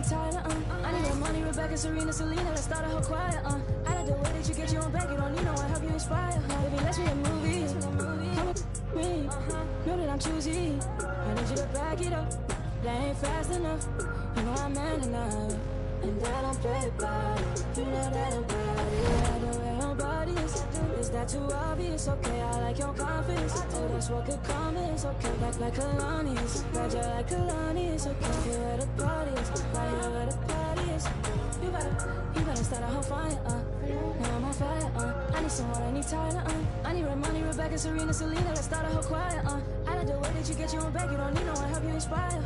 any Tyler, I need money, Rebecca, Serena, Selena, let's start a whole choir, I like the way that you get your own back, you don't need no one, help you inspire, Baby, let's be a movie, come with me, know that I'm choosy, I need you to back it up, that ain't fast enough, you know I'm man enough, and I don't play about it, you know that I'm bad, yeah, the way your body is that too obvious, okay, I like your confidence, oh, that's what could come in, it's okay, like Kalani's, glad you like Kalani's, okay, you where the party is, right here where the party is, you better start a whole fire, now I'm on fire, I need someone, I need Tyler, I need Ramoni, Rebecca, Serena, Selena, let's start a whole choir, I like the way that you get your own back, you don't need no one, help you inspire,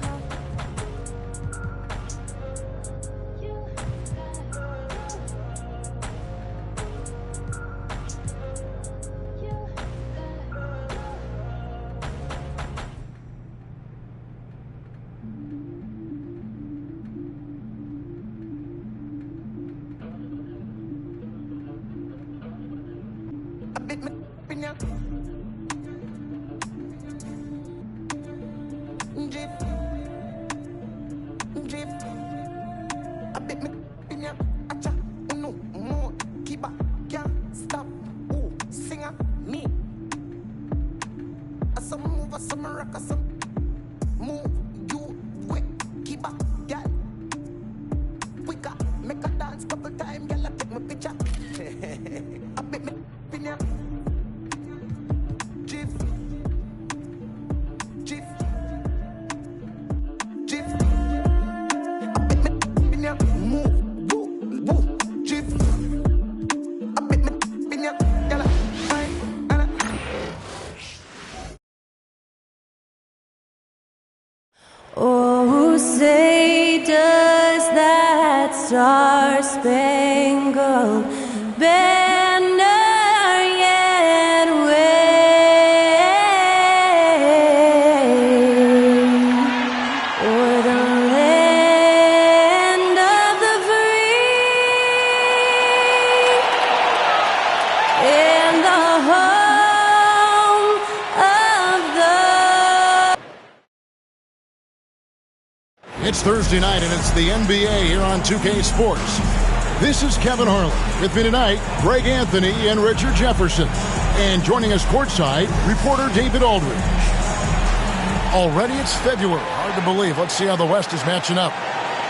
Oh, say does that star-spangled banner yet wave o'er the land of the free and the home of the... It's Thursday night, and it's the NBA here on 2K Sports. This is Kevin Harlan. With me tonight, Greg Anthony and Richard Jefferson. And joining us courtside, reporter David Aldridge. Already it's February. Hard to believe. Let's see how the West is matching up.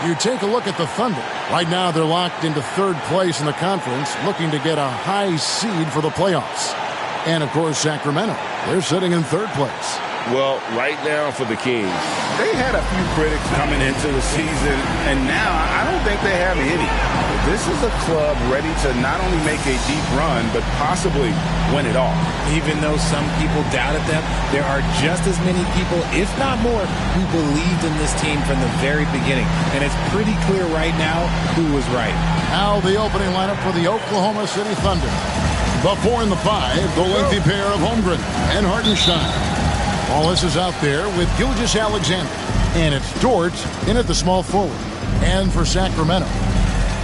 You take a look at the Thunder. Right now, they're locked into third place in the conference, looking to get a high seed for the playoffs. And, of course, Sacramento. They're sitting in third place. Well, right now for the Kings, they had a few critics coming into the season, and now I don't think they have any. This is a club ready to not only make a deep run, but possibly win it all. Even though some people doubted them, there are just as many people, if not more, who believed in this team from the very beginning. And it's pretty clear right now who was right. Now the opening lineup for the Oklahoma City Thunder. The 4 and the 5, the lengthy pair of Holmgren and Hartenstein. Wallace is out there with Gilgeous-Alexander. And it's Dort in at the small forward. And for Sacramento,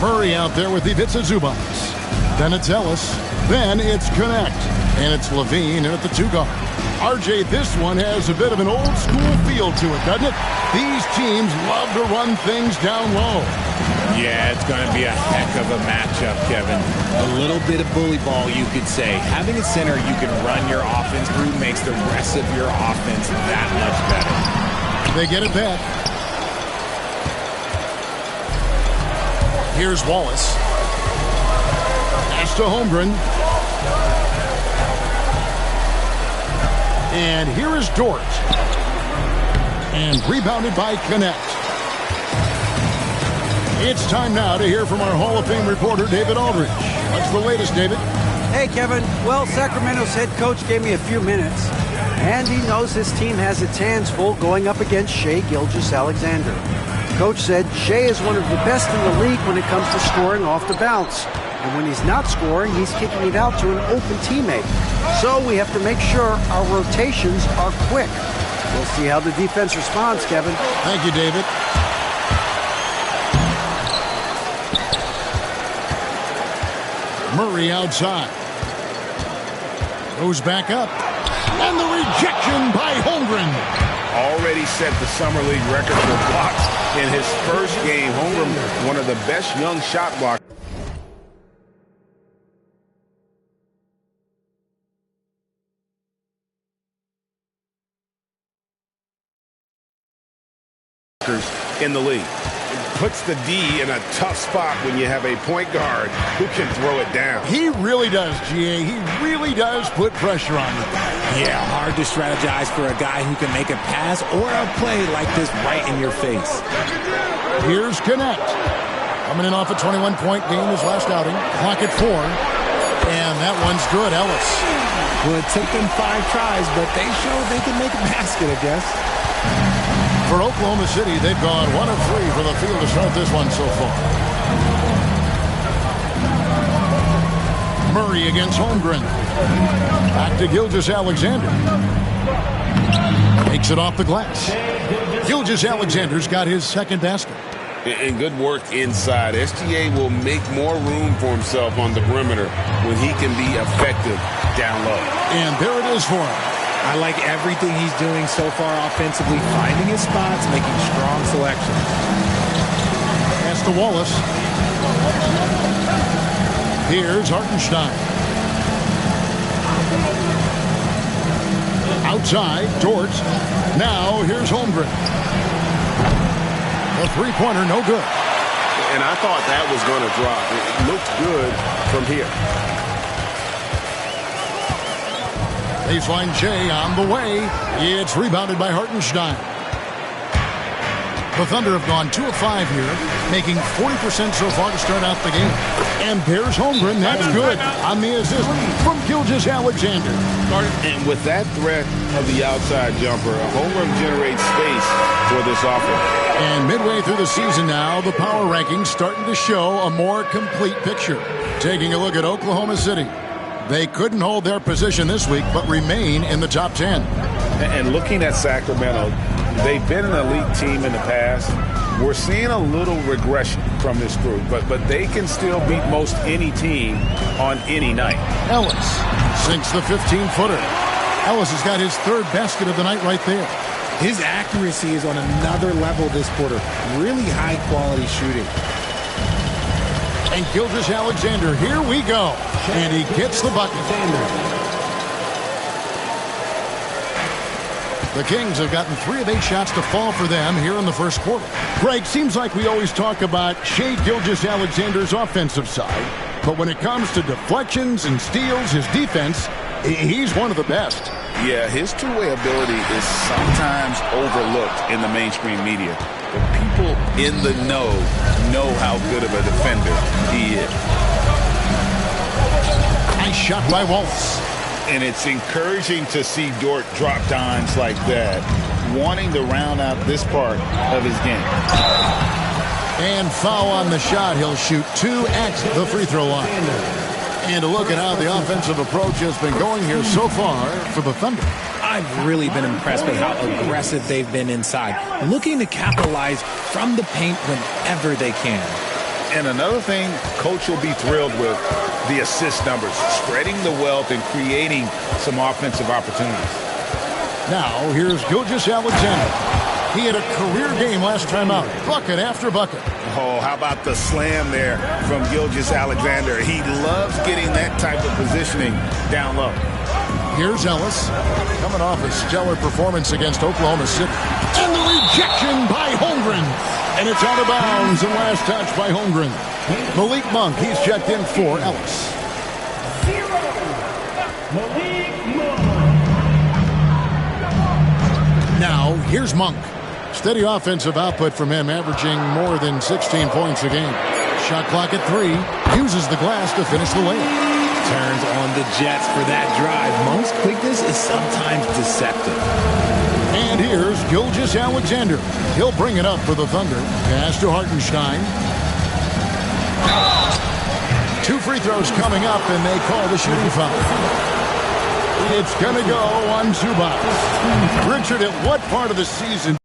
Murray out there with Ivica Zubac. Then it's Ellis. Then it's Connect. And it's Levine in at the 2 guard. RJ, this one has a bit of an old school feel to it, doesn't it? These teams love to run things down low. Yeah, it's going to be a heck of a matchup, Kevin. A little bit of bully ball, you could say. Having a center you can run your offense through makes the rest of your offense that much better. They get it back. Here's Wallace. Pass to Holmgren. And here is Dort. And rebounded by Connect. It's time now to hear from our Hall of Fame reporter, David Aldridge. What's the latest, David? Hey, Kevin. Well, Sacramento's head coach gave me a few minutes, and he knows his team has its hands full going up against Shai Gilgeous-Alexander. Coach said Shai is one of the best in the league when it comes to scoring off the bounce. And when he's not scoring, he's kicking it out to an open teammate. So we have to make sure our rotations are quick. We'll see how the defense responds, Kevin. Thank you, David. Murray outside. Goes back up. And the rejection by Holmgren. Already set the Summer League record for blocks In his first game, Holmgren, one of the best young shot blockers in the league. Puts the D in a tough spot when you have a point guard who can throw it down. He really does, GA. He really does put pressure on you. Yeah, hard to strategize for a guy who can make a pass or a play like this right in your face. Here's Connect. Coming in off a 21-point game his last outing. Clock at 4. And that one's good. Ellis. Well, it took them 5 tries, but they showed they can make a basket, I guess. For Oklahoma City, they've gone 1 of 3 from the field to start this one so far. Murray against Holmgren. Back to Gilgeous-Alexander. Takes it off the glass. Gilgeous-Alexander's got his second basket. And good work inside. SGA will make more room for himself on the perimeter when he can be effective down low. And there it is for him. I like everything he's doing so far offensively, finding his spots, making strong selections. Pass to Wallace. Here's Hartenstein. Outside, Dort. Now here's Holmgren. The three-pointer, no good. And I thought that was going to drop. It looked good from here. Baseline J on the way. It's rebounded by Hartenstein. The Thunder have gone 2 of 5 here, making 40% so far to start out the game. And there's Holmgren. That's good on the assist from Gilgeous-Alexander. And with that threat of the outside jumper, Holmgren generates space for this offense. And midway through the season now, the power rankings starting to show a more complete picture. Taking a look at Oklahoma City. They couldn't hold their position this week, but remain in the top 10. And looking at Sacramento, they've been an elite team in the past. We're seeing a little regression from this group, but they can still beat most any team on any night. Ellis sinks the 15-footer. Ellis has got his third basket of the night right there. His accuracy is on another level this quarter. Really high-quality shooting. And Gilgeous-Alexander, here we go. And he gets the bucket. The Kings have gotten 3 of 8 shots to fall for them here in the first quarter. Greg, seems like we always talk about Shai Gilgeous-Alexander's offensive side, but when it comes to deflections and steals, his defense, he's one of the best. Yeah, his two-way ability is sometimes overlooked in the mainstream media. But people in the know how good of a defender he is. Nice shot by Wallace. And it's encouraging to see Dort drop dimes like that, wanting to round out this part of his game. And foul on the shot. He'll shoot 2 at the free throw line. And a look at how the offensive approach has been going here so far for the Thunder. I've really been impressed with how aggressive they've been inside, looking to capitalize from the paint whenever they can. And another thing Coach will be thrilled with, the assist numbers, spreading the wealth and creating some offensive opportunities. Now, here's Gilgeous-Alexander. He had a career game last time out, bucket after bucket. Oh, how about the slam there from Gilgeous-Alexander? He loves getting that type of positioning down low. Here's Ellis, coming off a stellar performance against Oklahoma City. And the rejection by Holmgren. And it's out of bounds and last touch by Holmgren. Malik Monk, he's checked in for Ellis. Now, here's Monk. Steady offensive output from him, averaging more than 16 points a game. Shot clock at 3. Uses the glass to finish the layup. Turns on the Jets for that drive. Monk's quickness is sometimes deceptive. And here's Gilgeous-Alexander. He'll bring it up for the Thunder. Pass to Hartenstein. 2 free throws coming up, and they call the shooting foul. It's going to go on Zubac. Richard, at what part of the season?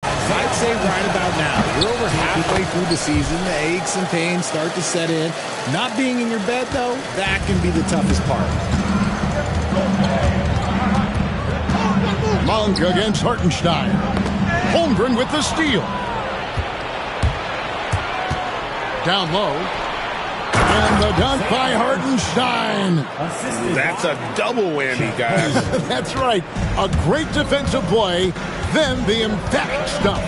I'd say right about now. You're over halfway through the season. The aches and pains start to set in. Not being in your bed, though, that can be the toughest part. Monk against Hartenstein. Holmgren with the steal. Down low. And the dunk by Hartenstein. That's a double whammy, guys. That's right. A great defensive play, then the emphatic stuff.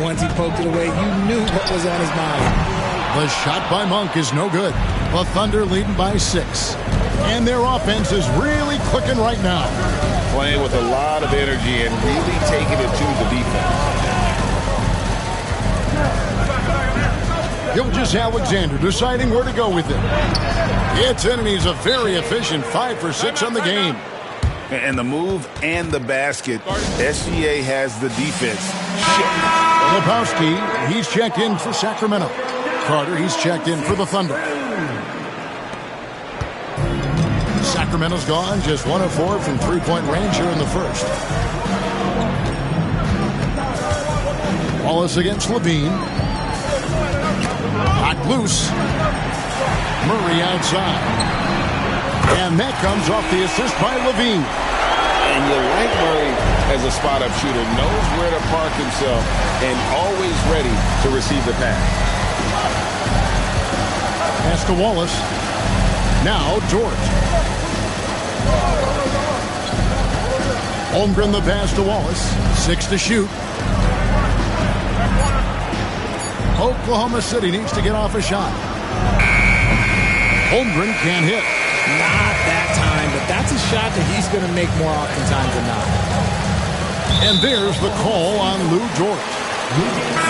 Once he poked it away, you knew what was on his mind. The shot by Monk is no good. The Thunder leading by 6. And their offense is really clicking right now. Playing with a lot of energy and really taking it to the defense. Gilgeous-Alexander deciding where to go with it. It's in, and he's a very efficient 5 for 6 on the game. And the move and the basket, SGA has the defense. Lebowski, he's checked in for Sacramento. Carter, he's checked in for the Thunder. Sacramento's gone, just 1 of 4 from three-point range here in the first. Wallace against Levine. Hot loose. Murray outside. And that comes off the assist by Levine. And you like Murray as a spot-up shooter. Knows where to park himself and always ready to receive the pass. Pass to Wallace. Now Dort. Holmgren the pass to Wallace. 6 to shoot. Oklahoma City needs to get off a shot. Holmgren can't hit. Not that time, but that's a shot that he's going to make more oftentimes than not. And there's the call on Lou Dort.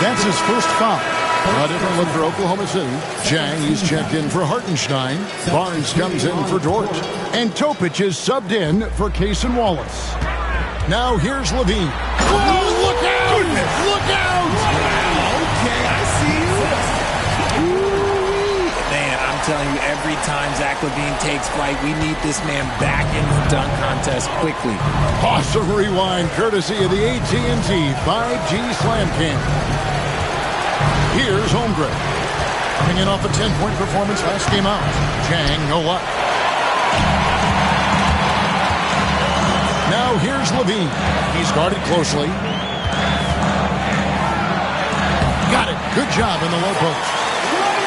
That's his first foul. A different look for Oklahoma City. Chang, he's checked in for Hartenstein. Barnes comes in for Dort. And Topic is subbed in for Cason Wallace. Now here's Levine. Oh, look out! Goodness. Look out! Okay, I see you. Ooh, man, I'm telling you, every time Zach LaVine takes flight, we need this man back in the dunk contest quickly. Awesome rewind, courtesy of the AT&T 5G Slam Cam. Here's Holmgren. Coming in off a 10-point performance last game out. Chang, no luck. Now here's Levine. He's guarded closely. Got it. Good job in the low post.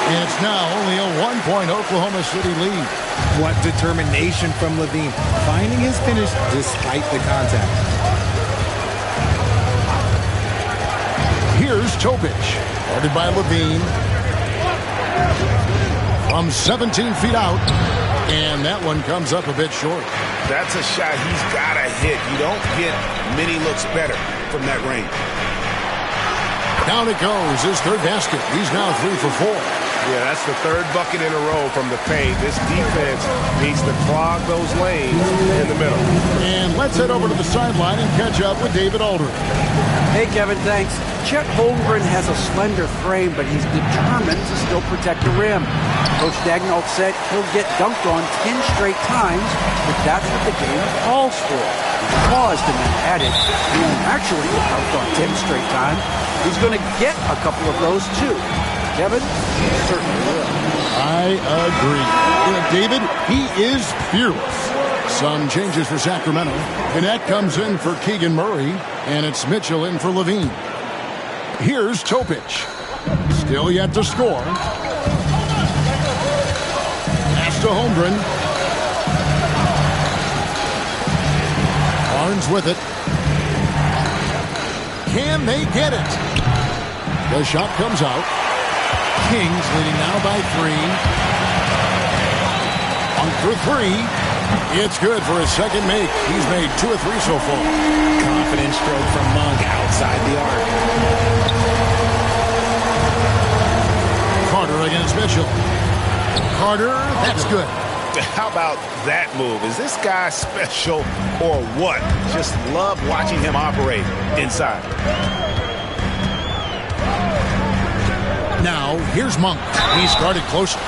And it's now only a 1-point Oklahoma City lead. What determination from Levine, finding his finish despite the contact. Here's Topic. Guarded by Levine. From 17 feet out. And that one comes up a bit short. That's a shot he's got to hit. You don't get many looks better from that range. Down it goes. His third basket. He's now 3 for 4. Yeah, that's the third bucket in a row from the paint. This defense needs to clog those lanes in the middle. And let's head over to the sideline and catch up with David Aldridge. Hey, Kevin, thanks. Chet Holmgren has a slender frame, but he's determined to still protect the rim. Coach Daigneault said he'll get dunked on 10 straight times, but that's what the game calls for. He paused and then added, he won't actually get dunked on 10 straight times. He's going to get a couple of those, too. Kevin, he certainly will. I agree. David, he is fearless. Some changes for Sacramento. And that comes in for Keegan Murray. And it's Mitchell in for Levine. Here's Topic. Still yet to score. Pass to Holmgren. Barnes with it. Can they get it? The shot comes out. Kings leading now by 3. On for 3. It's good for his second make. He's made 2 of 3 so far. Confident stroke from Monk outside the arc. Carter against Mitchell. Carter, that's good. How about that move? Is this guy special or what? Just love watching him operate inside. Now, here's Monk. He's guarded closely.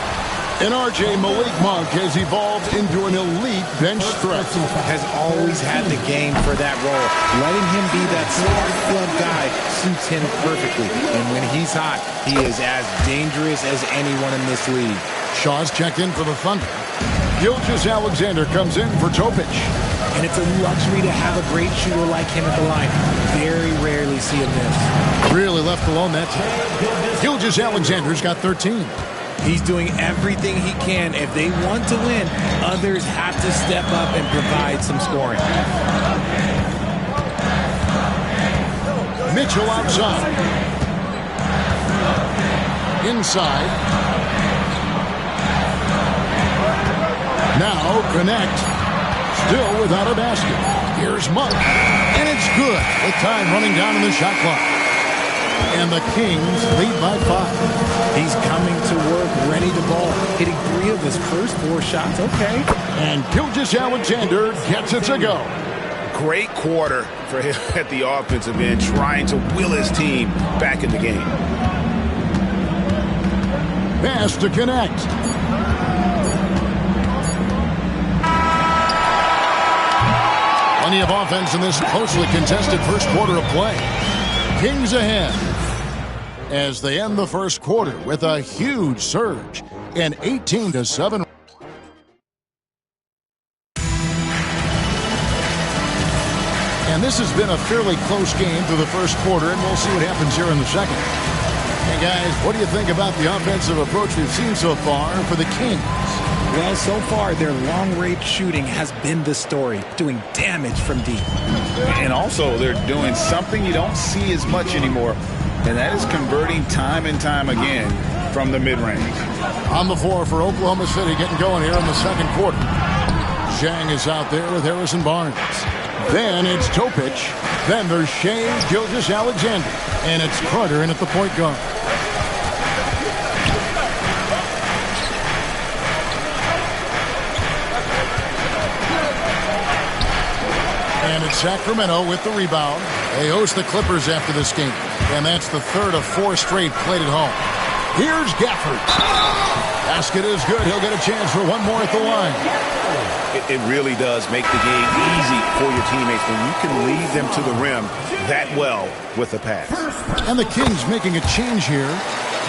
And R.J. Malik Monk has evolved into an elite bench threat. Has always had the game for that role. Letting him be that spark plug guy suits him perfectly. And when he's hot, he is as dangerous as anyone in this league. Shaw's checked in for the Thunder. Gilgeous-Alexander comes in for Topic. And it's a luxury to have a great shooter like him at the line. Very rarely rarely see him miss. Really left alone that time. Gilgeous Alexander's got 13. He's doing everything he can. If they want to win, others have to step up and provide some scoring. Mitchell outside. Inside. Now connect. Still without a basket. Here's Monk. And it's good with time running down in the shot clock. And the Kings lead by 5. He's coming to work, ready to ball, hitting 3 of his first 4 shots. Okay. And Gilgeous Alexander gets it to go. Great quarter for him at the offensive end, trying to will his team back in the game. Pass to connect. Plenty of offense in this closely contested first quarter of play. Kings ahead as they end the first quarter with a huge surge, an 18-7. And this has been a fairly close game through the first quarter, and we'll see what happens here in the second. Hey guys, what do you think about the offensive approach we've seen so far for the Kings? Well, so far, their long-range shooting has been the story, doing damage from deep. And also, they're doing something you don't see as much anymore, and that is converting time and time again from the mid-range. On the floor for Oklahoma City, getting going here in the second quarter. Zhang is out there with Harrison Barnes. Then it's Topic. Then there's Shai Gilgeous-Alexander. And it's Carter in at the point guard. And it's Sacramento with the rebound. They host the Clippers after this game. And that's the third of 4 straight played at home. Here's Gafford. Basket is good. He'll get a chance for one more at the line. It really does make the game easy for your teammates when you can lead them to the rim that well with the pass. And the Kings making a change here.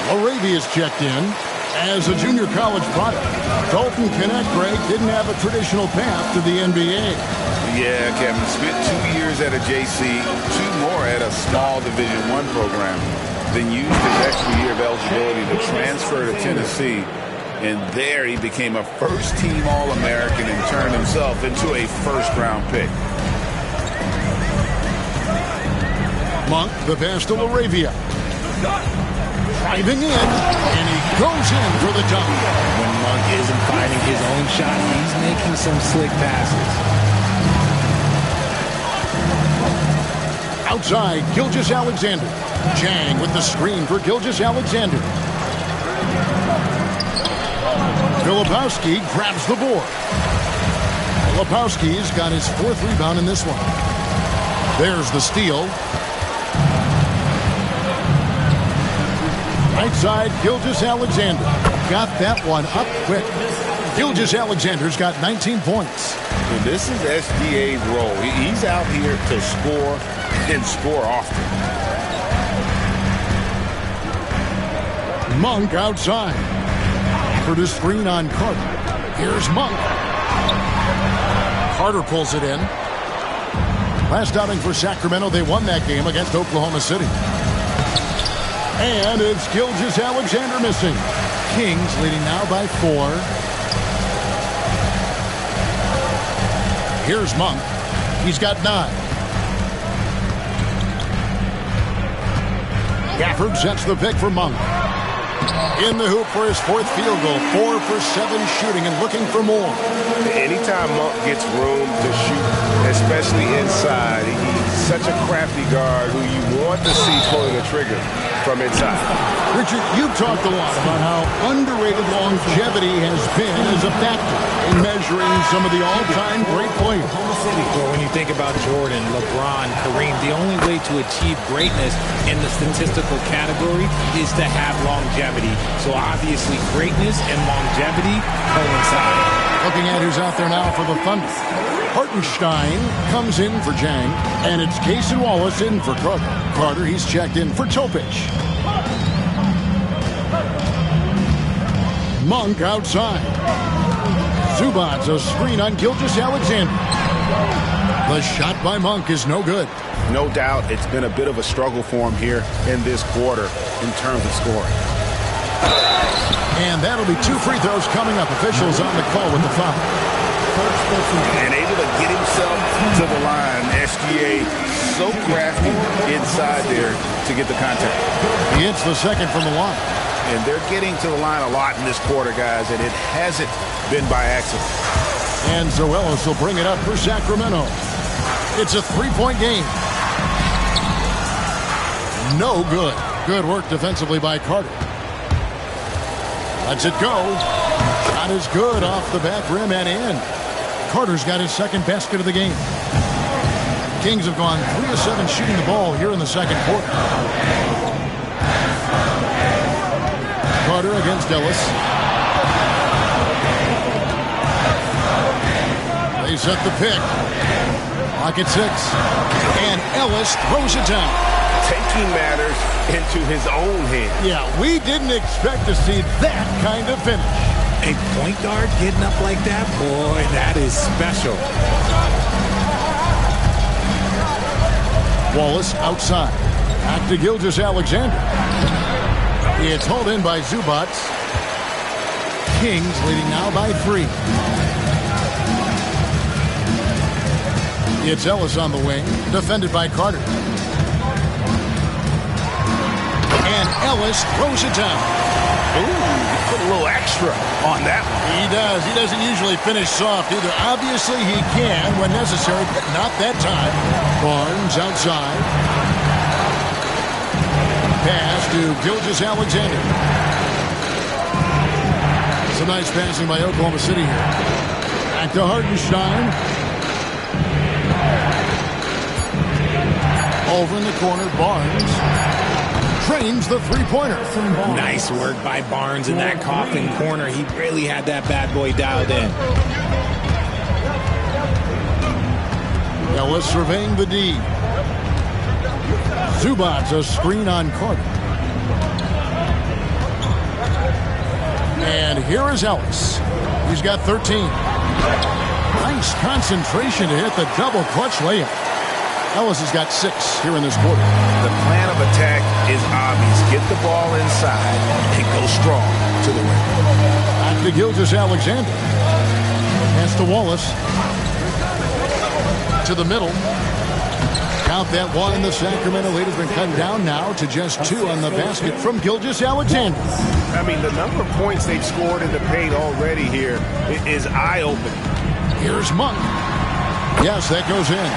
Laravia's checked in as a junior college product. Dalton Knecht, Greg, didn't have a traditional path to the NBA. Yeah, Kevin, spent 2 years at a JC, 2 more at a small Division I program, then used his extra year of eligibility to transfer to Tennessee. And there he became a first-team All-American and turned himself into a first-round pick. Monk, the pass to Laravia. Driving in, and he goes in for the dunk. When Monk isn't finding his own shot, he's making some slick passes. Outside, Gilgeous-Alexander. Zhang with the screen for Gilgeous-Alexander. Filipowski grabs the board. Filipowski's got his 4th rebound in this one. There's the steal. Right side, Gilgeous-Alexander. Got that one up quick. Gilgeous-Alexander's got 19 points. And this is SGA's role. He's out here to score and score often. Monk outside. For the screen on Carter. Here's Monk. Carter pulls it in. Last outing for Sacramento, they won that game against Oklahoma City. And it's Gilgeous-Alexander missing. Kings leading now by 4. Here's Monk. He's got 9. Gafford sets the pick for Monk. In the hoop for his 4th field goal. 4 for 7 shooting and looking for more. Anytime Monk gets room to shoot, especially inside, he's such a crafty guard who you want to see pulling the trigger from inside. Richard, you've talked a lot about how underrated longevity has been as a factor in measuring some of the all-time great players. Well, when you think about Jordan, LeBron, Kareem, the only way to achieve greatness in the statistical category is to have longevity. So obviously greatness and longevity coincide. Looking at who's out there now for the Thunder. Hartenstein comes in for Zhang, and it's Cason Wallace in for Carter. Carter, he's checked in for Topic. Monk outside. Zubac's a screen on Gilgeous-Alexander. The shot by Monk is no good. No doubt it's been a bit of a struggle for him here in this quarter in terms of scoring. And that'll be 2 free throws coming up. Officials on the call with the foul. And able to get himself to the line. SGA so crafty inside there to get the contact. He hits the second from the line. And they're getting to the line a lot in this quarter, guys, and it hasn't been by accident. And Zoelos will bring it up for Sacramento. It's a 3-point game. No good. Good work defensively by Carter. Lets it go. Shot is good off the back rim and in. Carter's got his second basket of the game. Kings have gone 3 of 7 shooting the ball here in the second quarter. Carter against Ellis. They set the pick. Clock at 6. And Ellis throws it down. Taking matters into his own hands. Yeah, we didn't expect to see that kind of finish. A point guard getting up like that, boy, that is special. Wallace outside. Back to Gilgeous-Alexander. It's hauled in by Zubac. Kings leading now by 3. It's Ellis on the wing, defended by Carter. And Ellis throws it down. Ooh, put a little extra on that one. He does. He doesn't usually finish soft either. Obviously, he can when necessary, but not that time. Barnes outside. Pass to Gilgeous-Alexander. It's a nice passing by Oklahoma City here. Back to Hartenstein. Over in the corner, Barnes trains the three-pointer. Nice work by Barnes in that coffin corner. He really had that bad boy dialed in. Ellis surveying the D. Zubac a screen on Carter. And here is Ellis. He's got 13. Nice concentration to hit the double clutch layup. Ellis has got 6 here in this quarter. The plan of attack is obvious. Get the ball inside and go strong to the rim. Back to Gilgeous-Alexander. Pass to Wallace. To the middle. Count that one. The Sacramento lead has been cut down now to just 2 on the basket from Gilgeous-Alexander. I mean, the number of points they've scored in the paint already here is eye-opening. Here's Monk. Yes, that goes in.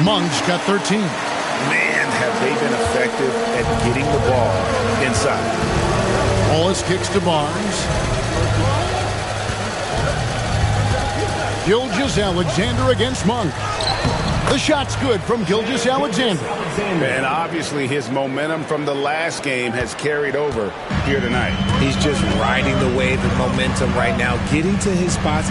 Monk's got 13. Man, have they been effective at getting the ball inside. Wallace kicks to Barnes. Gilgeous-Alexander against Monk. The shot's good from Gilgeous-Alexander. And obviously his momentum from the last game has carried over here tonight. He's just riding the wave of momentum right now, getting to his spots.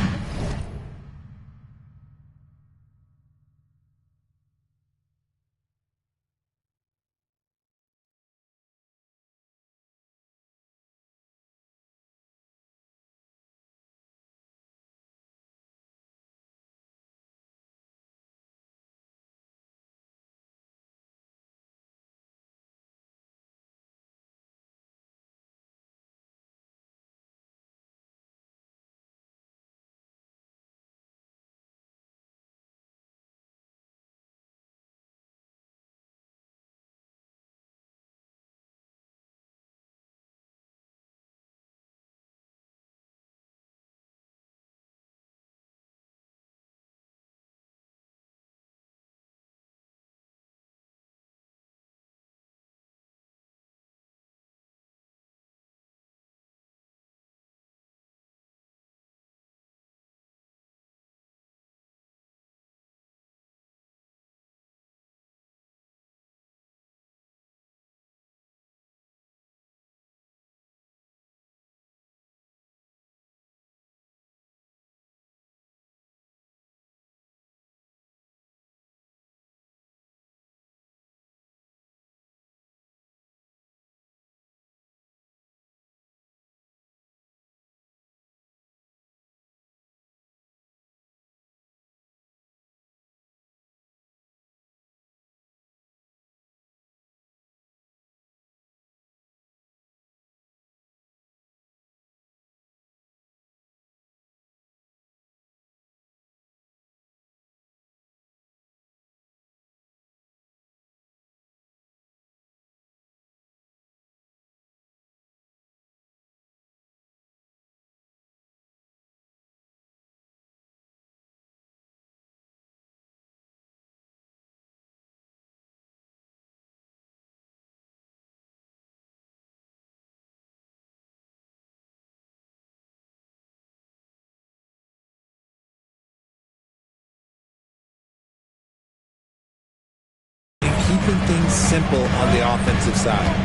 keeping things simple on the offensive side.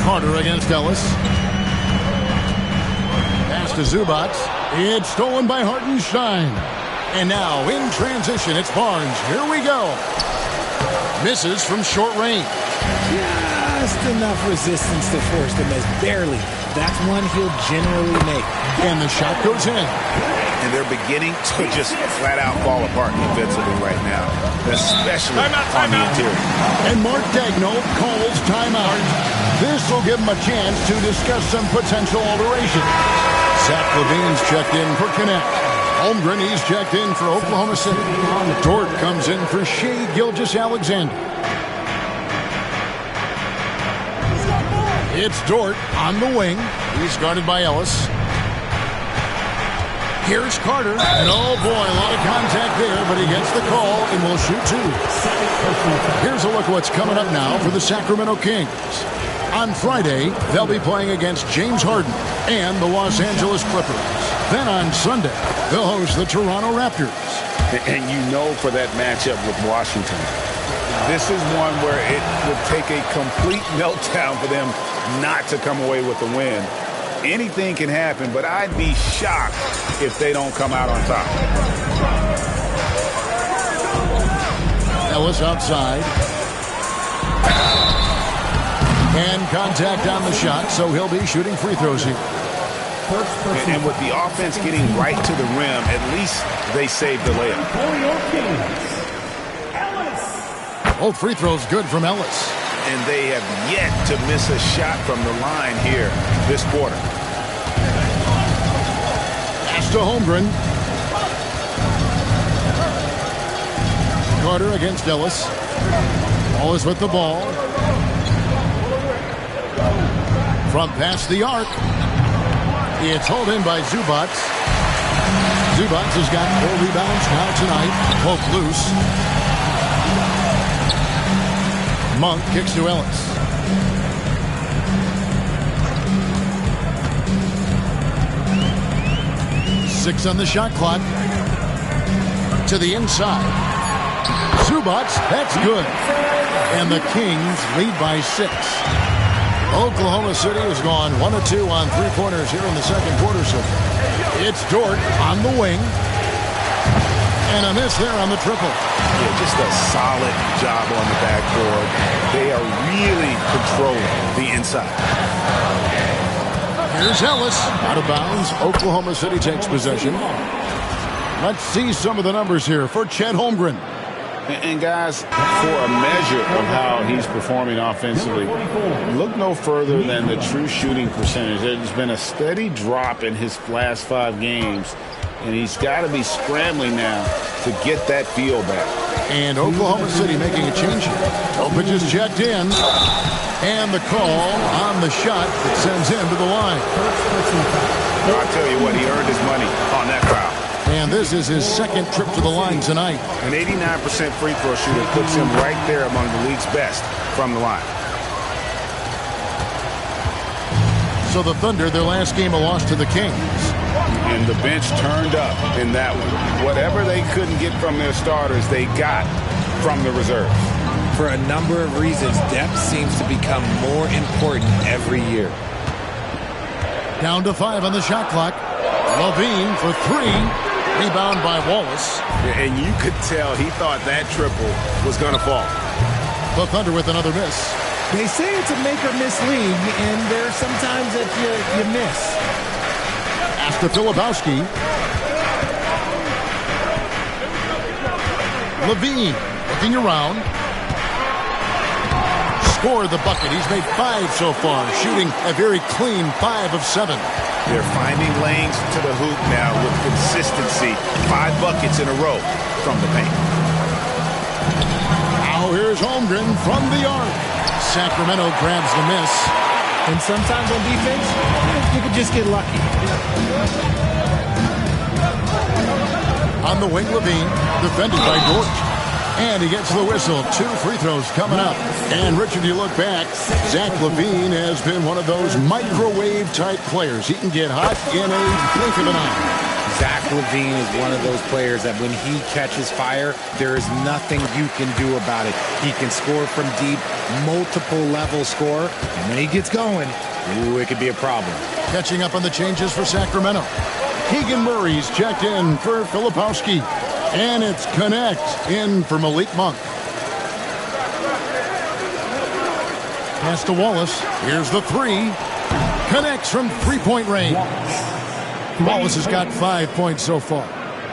Carter against Ellis. Pass to Zubac. It's stolen by Hartenstein. And now in transition, it's Barnes. Here we go. Misses from short range. Just enough resistance to force the miss. Barely. That's one he'll generally make. And the shot goes in. And they're beginning to just flat out fall apart defensively right now, especially on the interior. And Mark Daigneault calls timeout. This will give him a chance to discuss some potential alterations. Zach LaVine's checked in for Connect. Holmgren, he's checked in for Oklahoma City. Dort comes in for Shai Gilgeous-Alexander. It's Dort on the wing. He's guarded by Ellis. Here's Carter. And oh boy, a lot of contact there, but he gets the call and will shoot two. Here's a look at what's coming up now for the Sacramento Kings. On Friday, they'll be playing against James Harden and the Los Angeles Clippers. Then on Sunday, they'll host the Toronto Raptors. And you know for that matchup with Washington, this is one where it would take a complete meltdown for them not to come away with the win. Anything can happen, but I'd be shocked if they don't come out on top. Ellis outside. And contact on the shot, so he'll be shooting free throws here. And with the offense getting right to the rim, at least they saved the layup. Both free throws good from Ellis. And they have yet to miss a shot from the line here this quarter. Pass to Holmgren. Carter against Ellis. Wallace with the ball. From past the arc. It's hauled in by Zubac. Zubac has got 4 rebounds now tonight. Both loose. Monk kicks to Ellis. Six on the shot clock. To the inside. Zubac, that's good. And the Kings lead by 6. Oklahoma City has gone 1 of 2 on three-pointers here in the second quarter. So it's Dort on the wing. And a miss there on the triple. Yeah, just a solid job on the backboard. They are really controlling the inside. Here's Ellis. Out of bounds. Oklahoma City takes possession. Let's see some of the numbers here for Chet Holmgren. And guys, for a measure of how he's performing offensively, look no further than the true shooting percentage. There's been a steady drop in his last 5 games, and he's got to be scrambling now to get that feel back. And Oklahoma City making a change here. Topic is checked in. And the call on the shot that sends him to the line. I'll tell you what, he earned his money on that foul. And this is his second trip to the line tonight. An 89% free throw shooter puts him right there among the league's best from the line. So the Thunder, their last game, a loss to the Kings. And the bench turned up in that one. Whatever they couldn't get from their starters, they got from the reserves. For a number of reasons, depth seems to become more important every year. Down to 5 on the shot clock. LaVine for 3. Rebound by Wallace. And you could tell he thought that triple was going to fall. The Thunder with another miss. They say it's a make-or-miss league, and there are some times that you miss. Pass to Filipowski. LaVine looking around. Scored the bucket. He's made 5 so far, shooting a very clean 5 of 7. They're finding lanes to the hoop now with consistency. 5 buckets in a row from the paint. Now here's Holmgren from the arc. Sacramento grabs the miss. And sometimes on defense, you could just get lucky. On the wing, LaVine, defended by Dort. And he gets the whistle. 2 free throws coming up. And, Richard, you look back, Zach LaVine has been one of those microwave-type players. He can get hot in a blink of an eye. Zach LaVine is one of those players that when he catches fire, there is nothing you can do about it. He can score from deep, multiple level score, and when he gets going, ooh, it could be a problem. Catching up on the changes for Sacramento. Keegan Murray's checked in for Filipowski. And it's Connect in for Malik Monk. Pass to Wallace. Here's the three. Connects from three-point range. Wallace has got 5 points so far.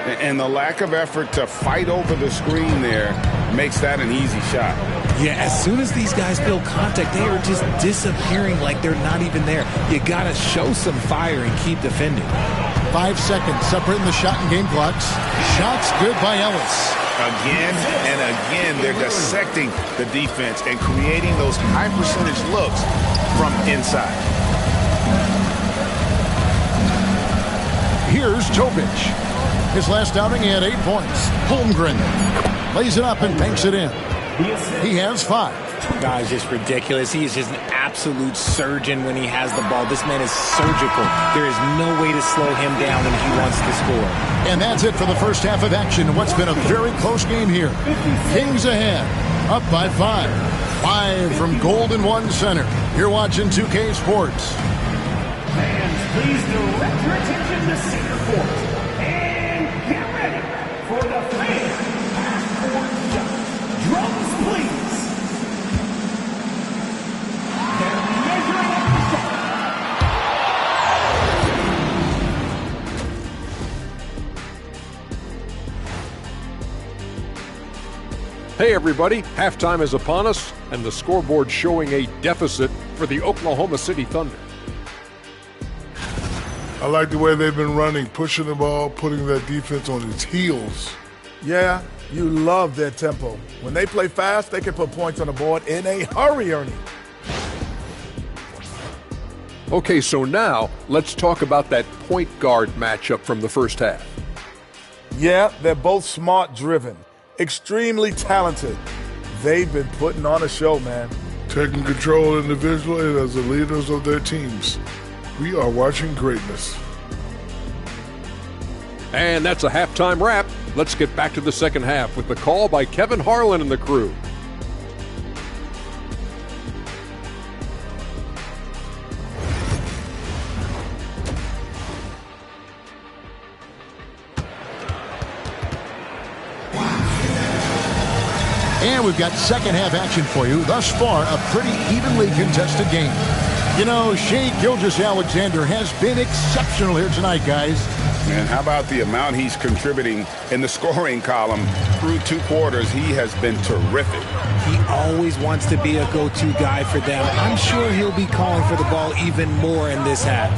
And the lack of effort to fight over the screen there makes that an easy shot. Yeah, as soon as these guys feel contact, they are just disappearing like they're not even there. You got to show some fire and keep defending. 5 seconds separating the shot and game clocks. Shots good by Ellis. Again and again, they're dissecting the defense and creating those high percentage looks from inside. Here's Topic. His last outing, he had 8 points. Holmgren lays it up and banks it in. He has 5. Guys, just ridiculous. He is just an absolute surgeon when he has the ball. This man is surgical. There is no way to slow him down when he wants to score. And that's it for the first half of action. What's been a very close game here. Kings ahead, up by 5. 5 from Golden One Center. You're watching 2K Sports. Fans, please direct your attention to center court. And get ready for the fan half-court shot. Drums, please. They're measuring up the shot. Hey everybody, halftime is upon us, and the scoreboard showing a deficit for the Oklahoma City Thunder. I like the way they've been running, pushing the ball, putting that defense on its heels. Yeah, you love their tempo. When they play fast, they can put points on the board in a hurry, Ernie. Okay, so now let's talk about that point guard matchup from the first half. Yeah, they're both smart-driven, extremely talented. They've been putting on a show, man. Taking control individually as the leaders of their teams. We are watching greatness. And that's a halftime wrap. Let's get back to the second half with the call by Kevin Harlan and the crew. And we've got second half action for you. Thus far, a pretty evenly contested game. You know, Shai Gilgeous-Alexander has been exceptional here tonight, guys. And how about the amount he's contributing in the scoring column through 2 quarters? He has been terrific. He always wants to be a go-to guy for them. I'm sure he'll be calling for the ball even more in this half.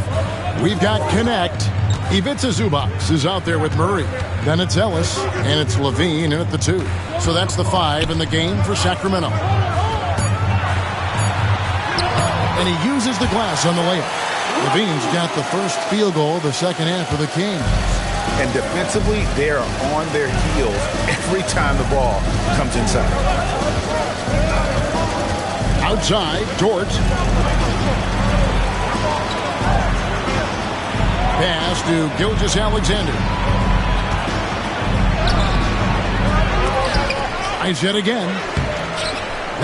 We've got Connect. Ivica Zubac is out there with Murray. Then it's Ellis, and it's LaVine in at the 2. So that's the 5 in the game for Sacramento. And he uses the glass on the layup. LaVine's got the first field goal of the second half for the Kings. And defensively, they are on their heels every time the ball comes inside. Outside, Dort. Pass to Gilgeous-Alexander. Eyes yet again.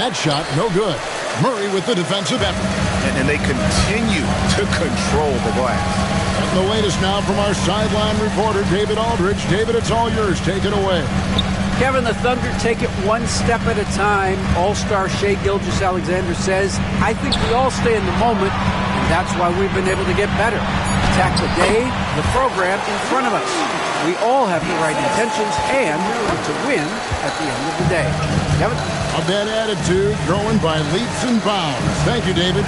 That shot, no good. Murray with the defensive effort. And they continue to control the glass. And the latest now from our sideline reporter, David Aldridge. David, it's all yours. Take it away. Kevin, the Thunder take it one step at a time. All-star Shai Gilgeous-Alexander says, I think we all stay in the moment, and that's why we've been able to get better. Attack the day, the program in front of us. We all have the right intentions and want to win at the end of the day. Kevin? A bad attitude growing by leaps and bounds. Thank you, David.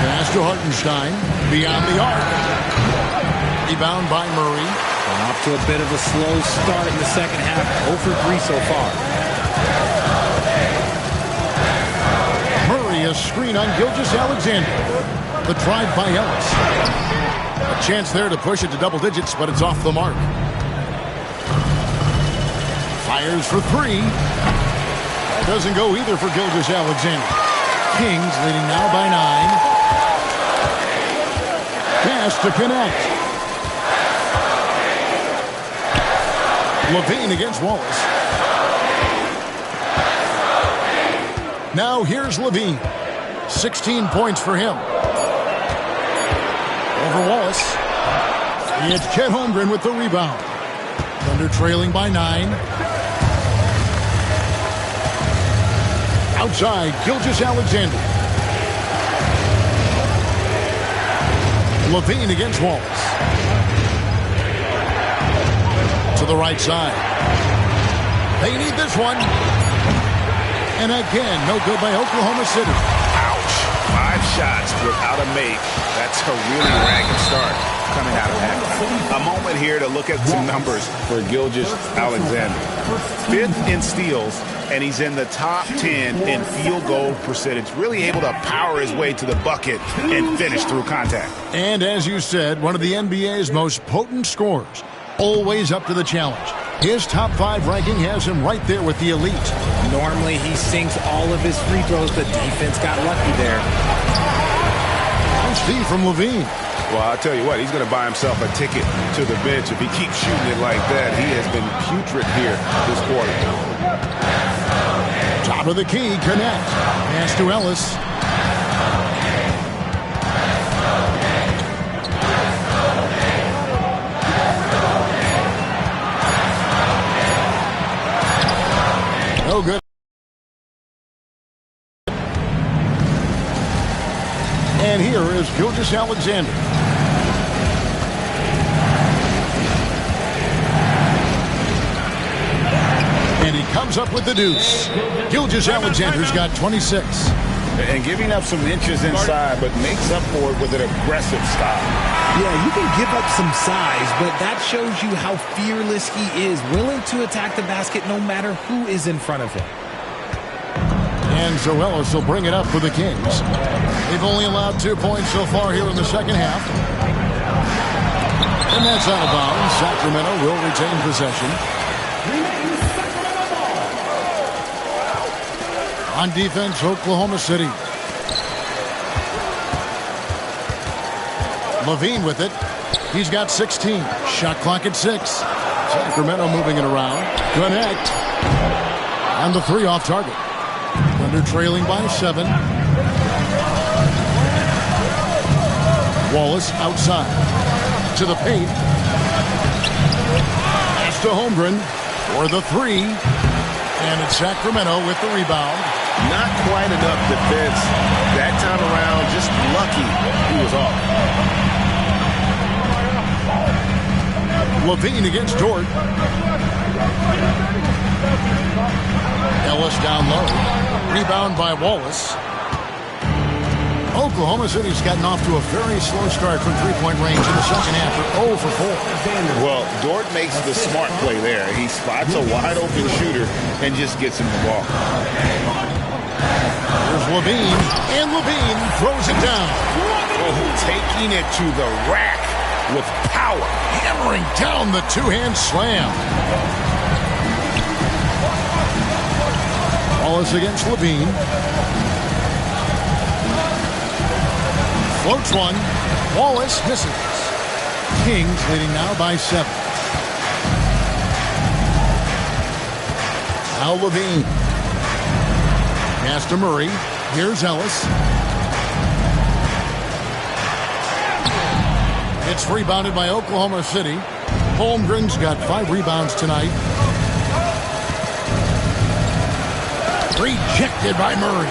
Pass to Hartenstein. Beyond the arc. Rebound by Murray. Off to a bit of a slow start in the second half. 0 for 3 so far. Murray, a screen on Gilgeous-Alexander. The drive by Ellis. A chance there to push it to double digits, but it's off the mark. Fires for 3. That doesn't go either for Gilgeous-Alexander. Kings leading now by 9. Has to connect. Levine against Wallace. Now here's Levine. 16 points for him. Over Wallace. It's Chet Holmgren with the rebound. Thunder trailing by 9. Outside, Gilgeous-Alexander. Levine against Wallace. To the right side. They need this one. And again, no good by Oklahoma City. Ouch. 5 shots without a make. That's a really ragged start coming out of halftime. A moment here to look at some numbers for Gilgeous-Alexander. 5th in steals, and he's in the top 10 in field goal percentage. Really able to power his way to the bucket and finish through contact. And as you said, one of the NBA's most potent scorers. Always up to the challenge. His top 5 ranking has him right there with the elite. Normally he sinks all of his free throws, but defense got lucky there. Nice feed from Levine. Well, I'll tell you what, he's going to buy himself a ticket to the bench. If he keeps shooting it like that, he has been putrid here this quarter. Top of the key, connect. Pass to Ellis. No good. And here is Gilgeous-Alexander. And he comes up with the deuce. Gilgeous-Alexander's got 26. And giving up some inches inside, but makes up for it with an aggressive style. Yeah, you can give up some size, but that shows you how fearless he is, willing to attack the basket no matter who is in front of him. And so Ellis will bring it up for the Kings. They've only allowed 2 points so far here in the second half. And that's out of bounds. Sacramento will retain possession. On defense, Oklahoma City. Levine with it. He's got 16. Shot clock at 6. Sacramento moving it around. Connect. And the 3 off target. Thunder trailing by 7. Wallace outside. To the paint. Pass to Holmgren for the 3. And it's Sacramento with the rebound. Not quite enough defense that time around. Just lucky he was off. Levine against Dort. Ellis down low. Rebound by Wallace. Oklahoma City's gotten off to a very slow start from three-point range in the second half. They're 0 for 4. Well, Dort makes the smart play there. He spots a wide-open shooter and just gets him the ball. There's Levine, and Levine throws it down. Oh, taking it to the rack with power. Hammering down the two-hand slam. Wallace against Levine. Floats one. Wallace misses. Kings leading now by 7. Now Levine. Pass to Murray. Here's Ellis. It's rebounded by Oklahoma City. Holmgren's got 5 rebounds tonight. Rejected by Murray.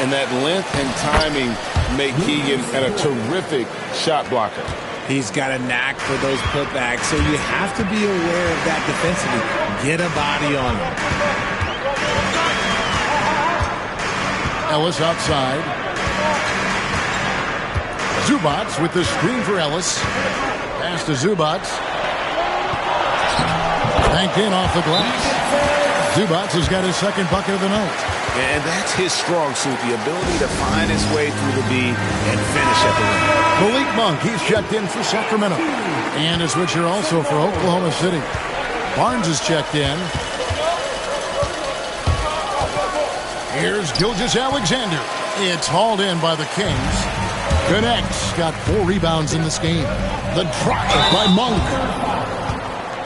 And that length and timing make Keegan a terrific shot blocker. He's got a knack for those putbacks, so you have to be aware of that defensively. Get a body on him. Ellis outside. Zubac with the screen for Ellis. Pass to Zubac. Banked in off the glass. Zubac has got his second bucket of the night. And that's his strong suit, the ability to find his way through the B and finish at the rim. Malik Monk, he's checked in for Sacramento. And a switcher also for Oklahoma City. Barnes is checked in. Here's Gilgeous-Alexander. It's hauled in by the Kings. Connects. Got 4 rebounds in this game. The drive by Monk.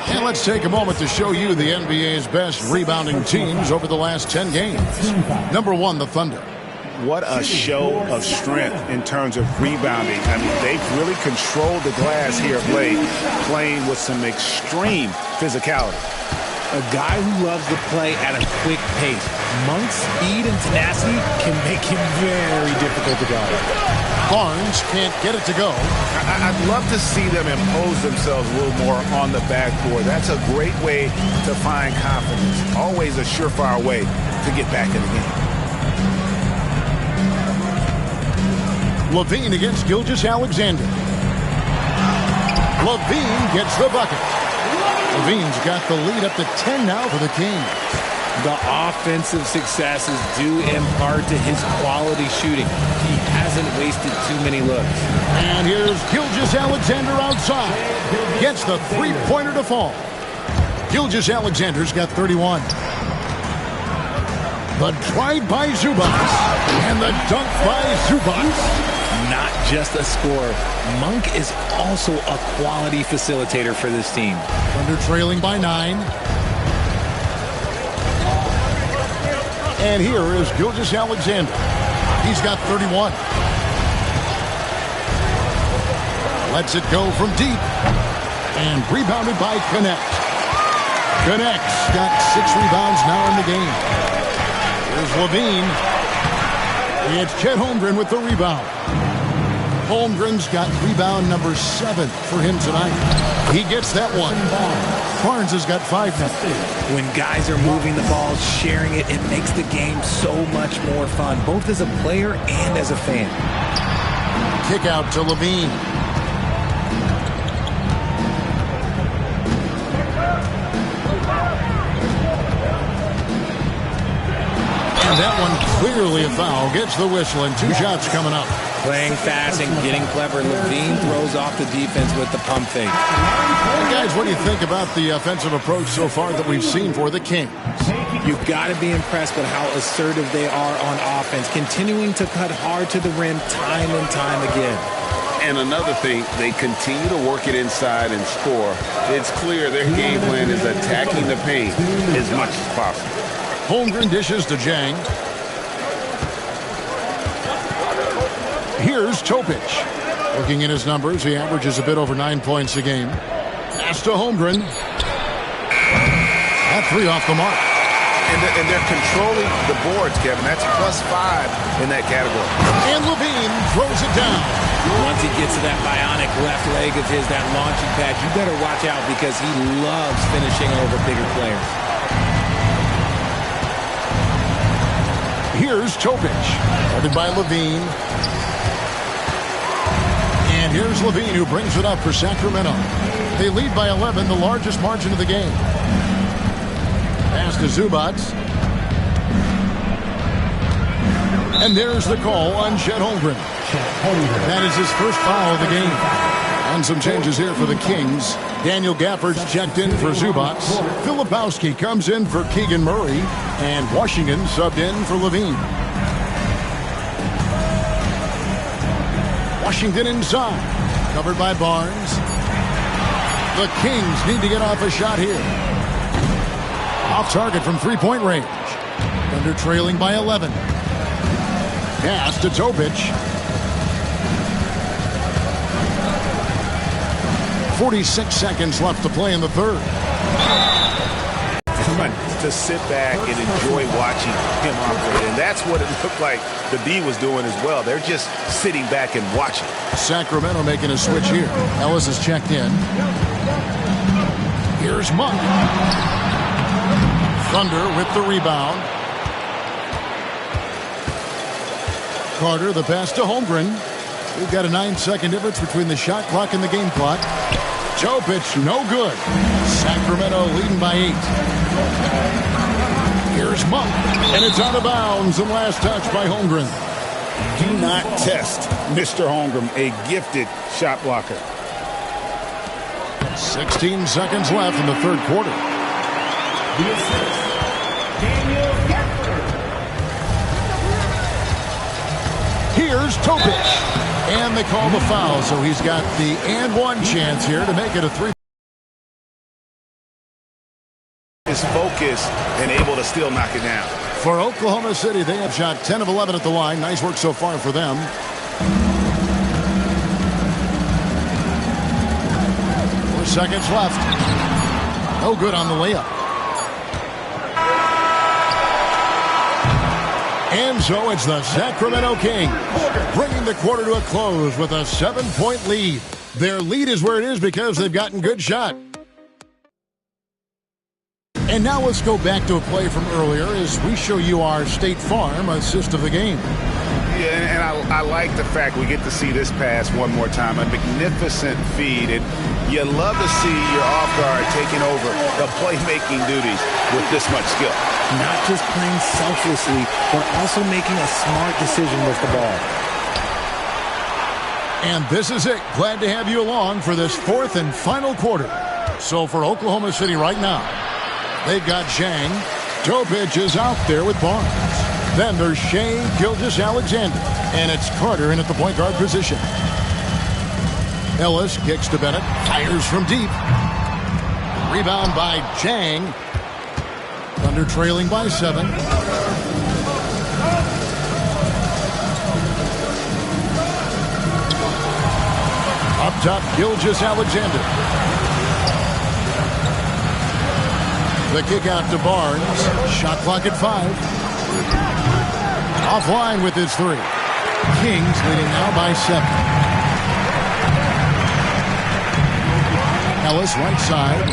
And let's take a moment to show you the NBA's best rebounding teams over the last 10 games. Number 1, the Thunder. What a show of strength in terms of rebounding. I mean, they've really controlled the glass here of late, playing with some extreme physicality. A guy who loves to play at a quick pace. Monk's speed and tenacity can make him very difficult to guard. Barnes can't get it to go. I'd love to see them impose themselves a little more on the backboard. That's a great way to find confidence. Always a surefire way to get back in the game. LaVine against Gilgeous-Alexander. LaVine gets the bucket. LaVine's got the lead up to 10 now for the Kings. The offensive success is due in part to his quality shooting. He hasn't wasted too many looks. And here's Gilgeous-Alexander outside. Gets the three-pointer to fall. Gilgeous-Alexander's got 31. The drive by Zubac. And the dunk by Zubac. Not just a scorer. Monk is also a quality facilitator for this team. Thunder trailing by 9. And here is Gilgeous-Alexander. He's got 31. Lets it go from deep. And rebounded by Connect. Connect's got 6 rebounds now in the game. Here's LaVine. It's Chet Holmgren with the rebound. Holmgren's got rebound number 7 for him tonight. He gets that one. Barnes has got 5 now. When guys are moving the ball, sharing it, it makes the game so much more fun, both as a player and as a fan. Kick out to LaVine. And that one clearly a foul. Gets the whistle and 2 shots coming up. Playing fast and getting clever. LaVine throws off the defense with the pump fake. And guys, what do you think about the offensive approach so far that we've seen for the Kings? You've got to be impressed with how assertive they are on offense, continuing to cut hard to the rim time and time again. And another thing, they continue to work it inside and score. It's clear their game plan is attacking the paint as much as possible. Holmgren dishes to Jang. Here's Topic. Looking at his numbers, he averages a bit over 9 points a game. Pass to Holmgren. That 3 off the mark. And they're controlling the boards, Kevin. That's +5 in that category. And LaVine throws it down. Once he gets to that bionic left leg of his, that launching pad, you better watch out because he loves finishing over bigger players. Here's Topic. Guarded by LaVine. And here's LaVine who brings it up for Sacramento. They lead by 11, the largest margin of the game. Pass to Zubac. And there's the call on Chet Holmgren. That is his first foul of the game. And some changes here for the Kings. Daniel Gafford's checked in for Zubac. Filipowski comes in for Keegan Murray. And Washington subbed in for LaVine. Washington inside. Covered by Barnes. The Kings need to get off a shot here. Off target from three-point range. Thunder trailing by 11. Pass to Topic. 46 seconds left to play in the third. Fun to sit back and enjoy watching him operate. And that's what it looked like the D was doing as well. They're just sitting back and watching. Sacramento making a switch here. Ellis is checked in. Here's Monk. Thunder with the rebound. Carter, the pass to Holmgren. We've got a 9-second difference between the shot clock and the game clock. Topic, no good. Sacramento leading by 8. Here's Monk. And it's out of bounds. And last touch by Holmgren. Do not test Mr. Holmgren, a gifted shot blocker. 16 seconds left in the third quarter. The assist, Daniel Gafford. Here's Topic. And they call the foul, so he's got the and one chance here to make it a 3. His focus and able to still knock it down. For Oklahoma City, they have shot 10 of 11 at the line. Nice work so far for them. 4 seconds left. No good on the layup. And so it's the Sacramento Kings bringing the quarter to a close with a 7-point lead. Their lead is where it is because they've gotten good shot. And now let's go back to a play from earlier as we show you our State Farm assist of the game. Yeah, and I like the fact we get to see this pass one more time. A magnificent feed. And you love to see your off guard taking over the playmaking duties with this much skill. Not just playing selflessly, but also making a smart decision with the ball. And this is it. Glad to have you along for this 4th and final quarter. So for Oklahoma City right now, they've got Zhang. Topic is out there with Barnes. Then there's Shai Gilgeous-Alexander. And it's Carter in at the point guard position. Ellis kicks to Bennett. Fires from deep. Rebound by Zhang. Thunder trailing by 7. Up top, Gilgeous-Alexander. The kick out to Barnes. Shot clock at 5. Offline with his 3. Kings leading now by 7. Ellis right side.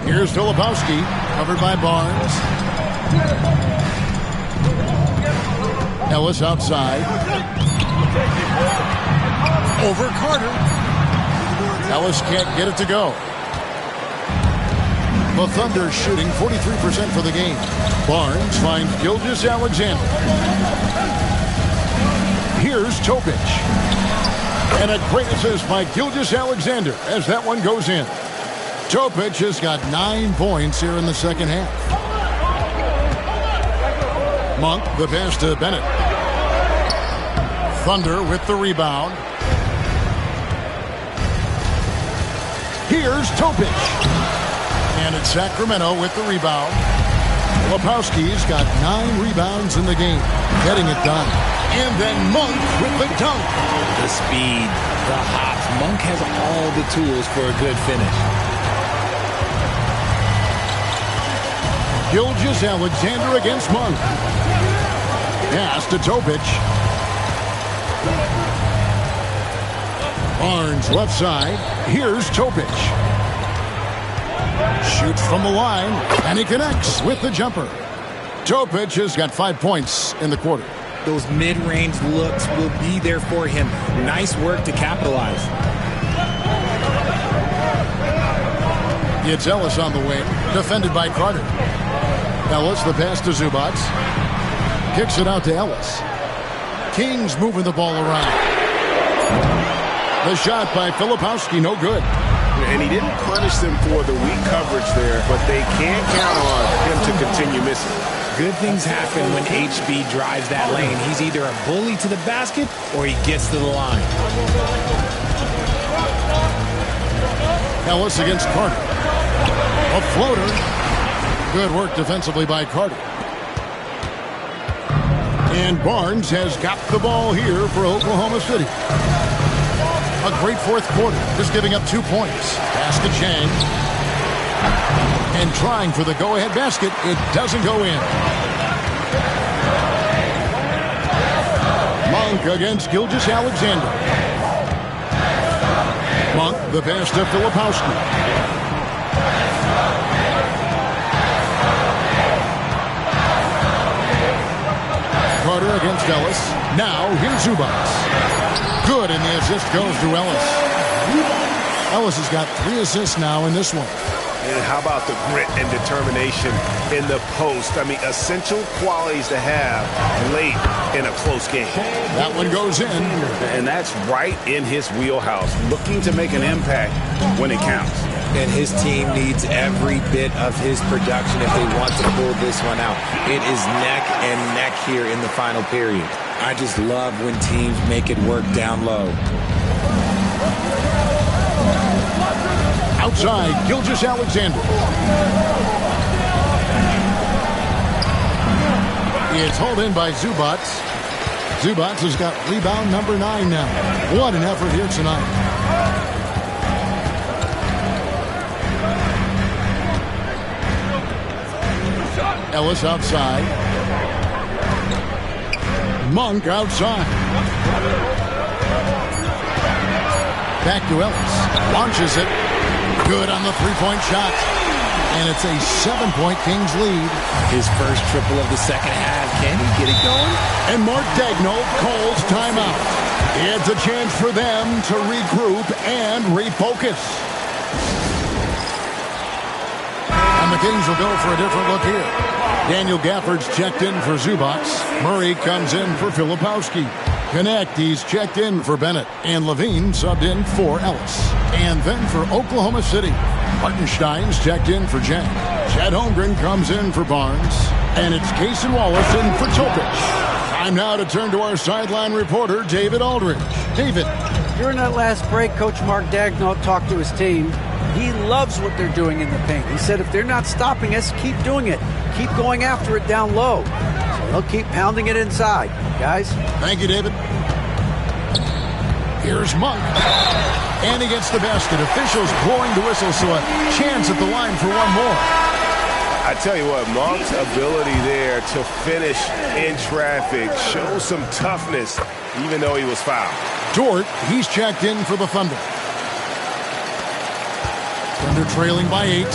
Here's Filipowski, covered by Barnes. Ellis outside. Over Carter. Ellis can't get it to go. The Thunder shooting 43% for the game. Barnes finds Gilgeous-Alexander. Here's Topic. And a great assist by Gilgeous-Alexander as that one goes in. Topic has got 9 points here in the second half. Monk, the pass to Bennett. Thunder with the rebound. Here's Topic. And it's Sacramento with the rebound. Filipowski's got 9 rebounds in the game, getting it done. And then Monk with the dunk. The speed, the hops. Monk has all the tools for a good finish. Gilgeous-Alexander against Monk. Pass to Topic. Barnes left side. Here's Topic. Shoots from the line, and he connects with the jumper. Topic has got 5 points in the quarter. Those mid-range looks will be there for him. Nice work to capitalize. It's Ellis on the wing, defended by Carter. Ellis, the pass to Zubac. Kicks it out to Ellis. Kings moving the ball around. The shot by Filipowski, no good. And he didn't punish them for the weak coverage there, but they can't count on him to continue missing. Good things happen when HB drives that lane. He's either a bully to the basket or he gets to the line. Ellis against Carter. A floater. Good work defensively by Carter. And Barnes has got the ball here for Oklahoma City. A great 4th quarter, just giving up 2 points. Pass to Zhang. And trying for the go-ahead basket. It doesn't go in. Monk against Gilgeous-Alexander. Monk, the pass to Filipowski. Carter against Ellis. Now, here's Zubac. Good, and the assist goes to Ellis. Ellis has got 3 assists now in this one. And how about the grit and determination in the post? I mean, essential qualities to have late in a close game. That one goes in. And that's right in his wheelhouse, looking to make an impact when it counts. And his team needs every bit of his production if they want to pull this one out. It is neck and neck here in the final period. I just love when teams make it work down low. Outside, Gilgeous-Alexander. It's hauled in by Zubats. Zubats has got rebound number 9 now. What an effort here tonight. Ellis outside. Monk outside. Back to Ellis. Launches it. Good on the three-point shot. And it's a 7-point Kings lead. His first triple of the second half. Can he get it going? And Mark Daigneault calls timeout. It's a chance for them to regroup and refocus. And the Kings will go for a different look here. Daniel Gafford's checked in for Zubats. Murray comes in for Filipowski. Connect, he's checked in for Bennett. And Levine subbed in for Ellis. And then for Oklahoma City, Hartenstein's checked in for Jack. Chad Holmgren comes in for Barnes. And it's Cason Wallace in for Topic. Time now to turn to our sideline reporter, David Aldridge. David. During that last break, Coach Mark Daigneault talked to his team. He loves what they're doing in the paint. He said if they're not stopping us, keep doing it. Keep going after it down low. So they'll keep pounding it inside. Guys. Thank you, David. Here's Monk. And he gets the basket. Officials blowing the whistle, so a chance at the line for one more. I tell you what, Monk's ability there to finish in traffic shows some toughness, even though he was fouled. Dort, he's checked in for the Thunder. Thunder trailing by 8.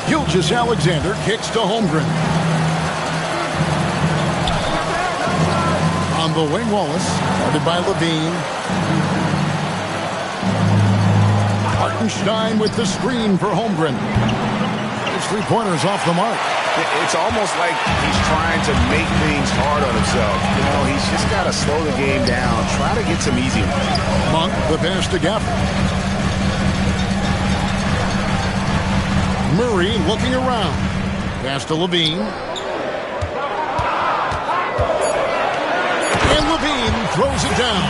Gilgeous-Alexander kicks to Holmgren. On the wing, Wallace, guarded by Levine. Hartenstein with the screen for Holmgren. His three-pointers off the mark. It's almost like he's trying to make things hard on himself. You know, he's just got to slow the game down, try to get some easy ones. Monk, the pass to Gafford. Murray looking around. Pass to Levine. And Levine throws it down.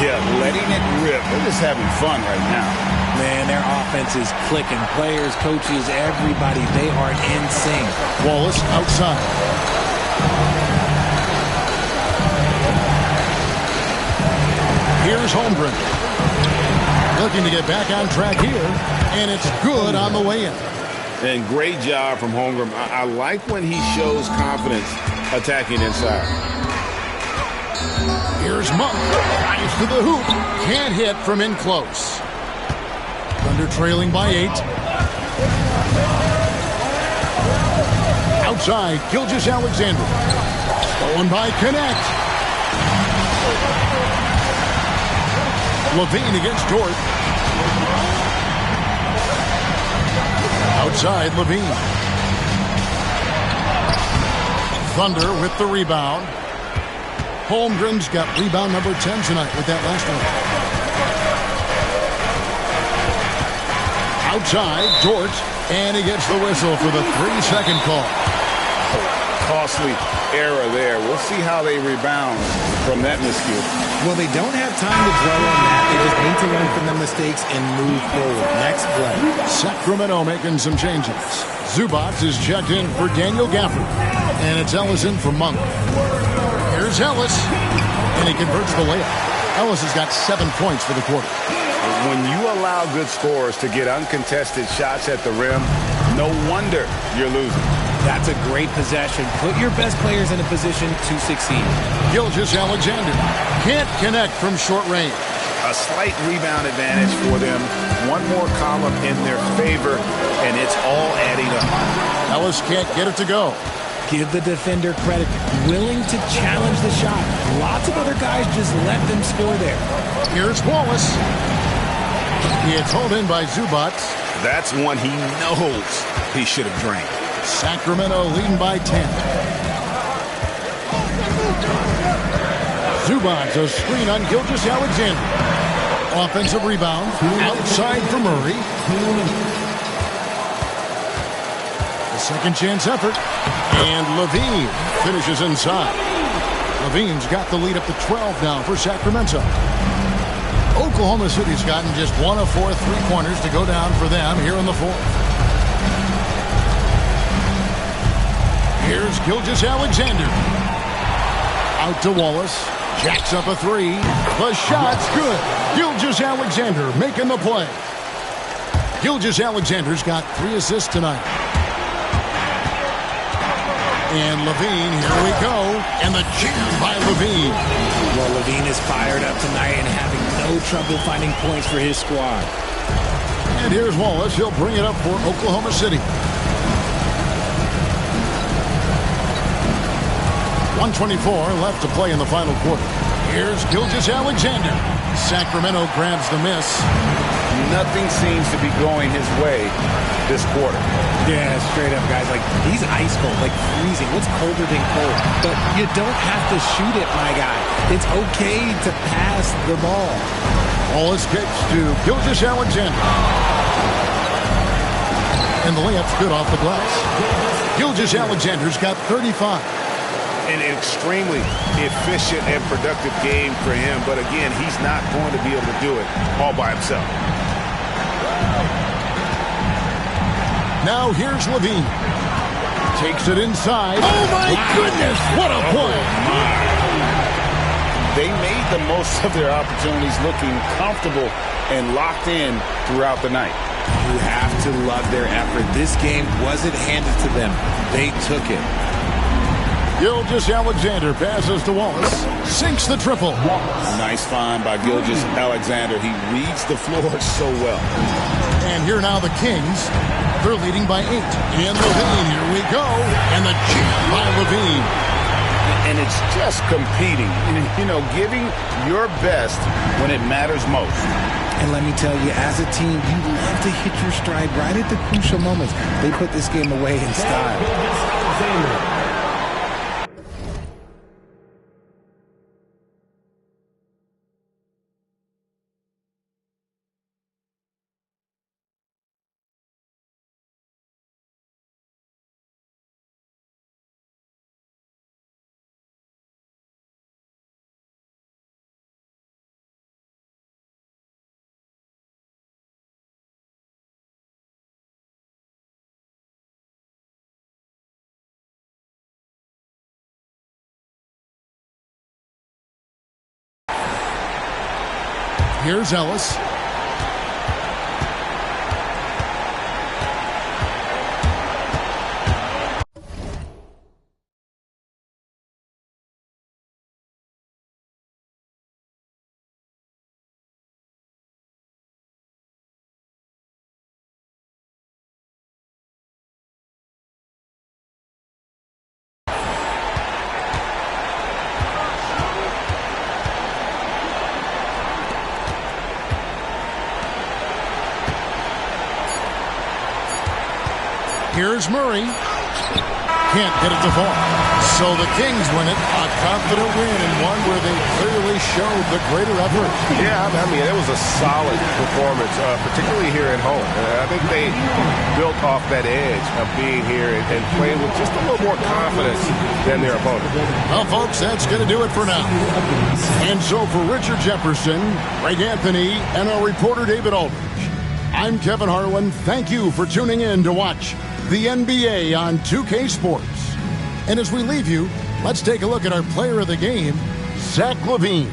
Yeah, letting it rip. They're just having fun right now. Man, their offense is clicking. Players, coaches, everybody, they are in sync. Wallace outside. Here's Holmgren. Looking to get back on track here. And it's good on the way in. And great job from Holmgren. I like when he shows confidence attacking inside. Here's Monk. Drives to the hoop. Can't hit from in close. Thunder trailing by 8. Outside, Gilgeous-Alexander. Stolen by Connect. Levine against Dort. Outside, Levine. Thunder with the rebound. Holmgren's got rebound number 10 tonight with that last one. Outside, Dort, and he gets the whistle for the 3-second call. Costly error there. We'll see how they rebound from that miscue. Well, they don't have time to dwell on that. They just need to learn from the mistakes and move forward. Next play. Sacramento making some changes. Zubats is checked in for Daniel Gafford. And it's Ellis in for Monk. Here's Ellis. And he converts the layup. Ellis has got 7 points for the quarter. When you allow good scorers to get uncontested shots at the rim, no wonder you're losing. That's a great possession. Put your best players in a position to succeed. Gilgeous-Alexander can't connect from short range. A slight rebound advantage for them. One more column in their favor, and it's all adding up. Ellis can't get it to go. Give the defender credit. Willing to challenge the shot. Lots of other guys just let them score there. Here's Wallace. It's hauled in by Zubats. That's one he knows he should have drained. Sacramento leading by 10. Zubats a screen on Gilgeous-Alexander. Offensive rebound. Outside for Murray. The second chance effort. And Levine finishes inside. Levine's got the lead up to 12 now for Sacramento. Oklahoma City's gotten just 1 of 4 three-pointers to go down for them here in the fourth. Here's Gilgeous-Alexander. Out to Wallace. Jacks up a three. The shot's good. Gilgeous-Alexander making the play. Gilgeous-Alexander's got 3 assists tonight. And Levine, here we go. And the jam by Levine. Well, Levine is fired up tonight and having no trouble finding points for his squad. And here's Wallace. He'll bring it up for Oklahoma City. 1:24 left to play in the final quarter. Here's Gilgeous-Alexander. Sacramento grabs the miss. Nothing seems to be going his way this quarter. Yeah, straight up, guys. Like, he's ice cold, like freezing. What's colder than cold? But you don't have to shoot it, my guy. It's okay to pass the ball. Wallace kicks to Gilgeous-Alexander. And the layup's good off the glass. Gilgeous-Alexander's got 35. An extremely efficient and productive game for him. But again, he's not going to be able to do it all by himself. Now here's Levine. Takes it inside. Oh, my goodness. What a play. They made the most of their opportunities, looking comfortable and locked in throughout the night. You have to love their effort. This game wasn't handed to them. They took it. Gilgeous-Alexander passes to Wallace. Sinks the triple. Nice find by Gilgeous-Alexander. He reads the floor so well. And here now the Kings. They're leading by 8. And Levine, here we go. And the jam by Levine. And it's just competing. You know, giving your best when it matters most. And let me tell you, as a team, you love to hit your stride right at the crucial moments. They put this game away in style. Here's Ellis. Here's Murray. Can't get it to fall. So the Kings win it. A confident win and one where they clearly showed the greater effort. Yeah, I mean, it was a solid performance, particularly here at home. I think they built off that edge of being here and playing with just a little more confidence than their opponent. Well, folks, that's going to do it for now. And so for Richard Jefferson, Greg Anthony, and our reporter David Aldridge, I'm Kevin Harlan. Thank you for tuning in to watch the NBA on 2K Sports. And as we leave you, let's take a look at our player of the game, Zach LaVine.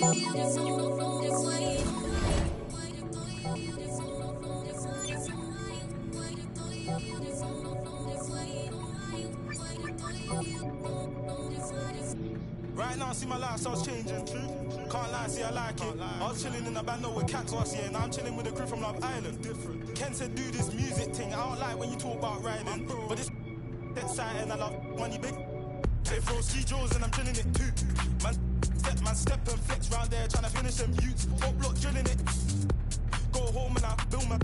Right now, see my lifestyle's changing. Can't lie, see I like it. I was chilling in a bando with cats last year. Now I'm chilling with a crew from Love Island. Different. Ken said do this music thing. I don't like when you talk about riding, but this exciting. I love money big. Say throw ski jaws and I'm drilling it too. Man step and flex round there trying to finish them buttes. Up block drilling it. Go home and I build my.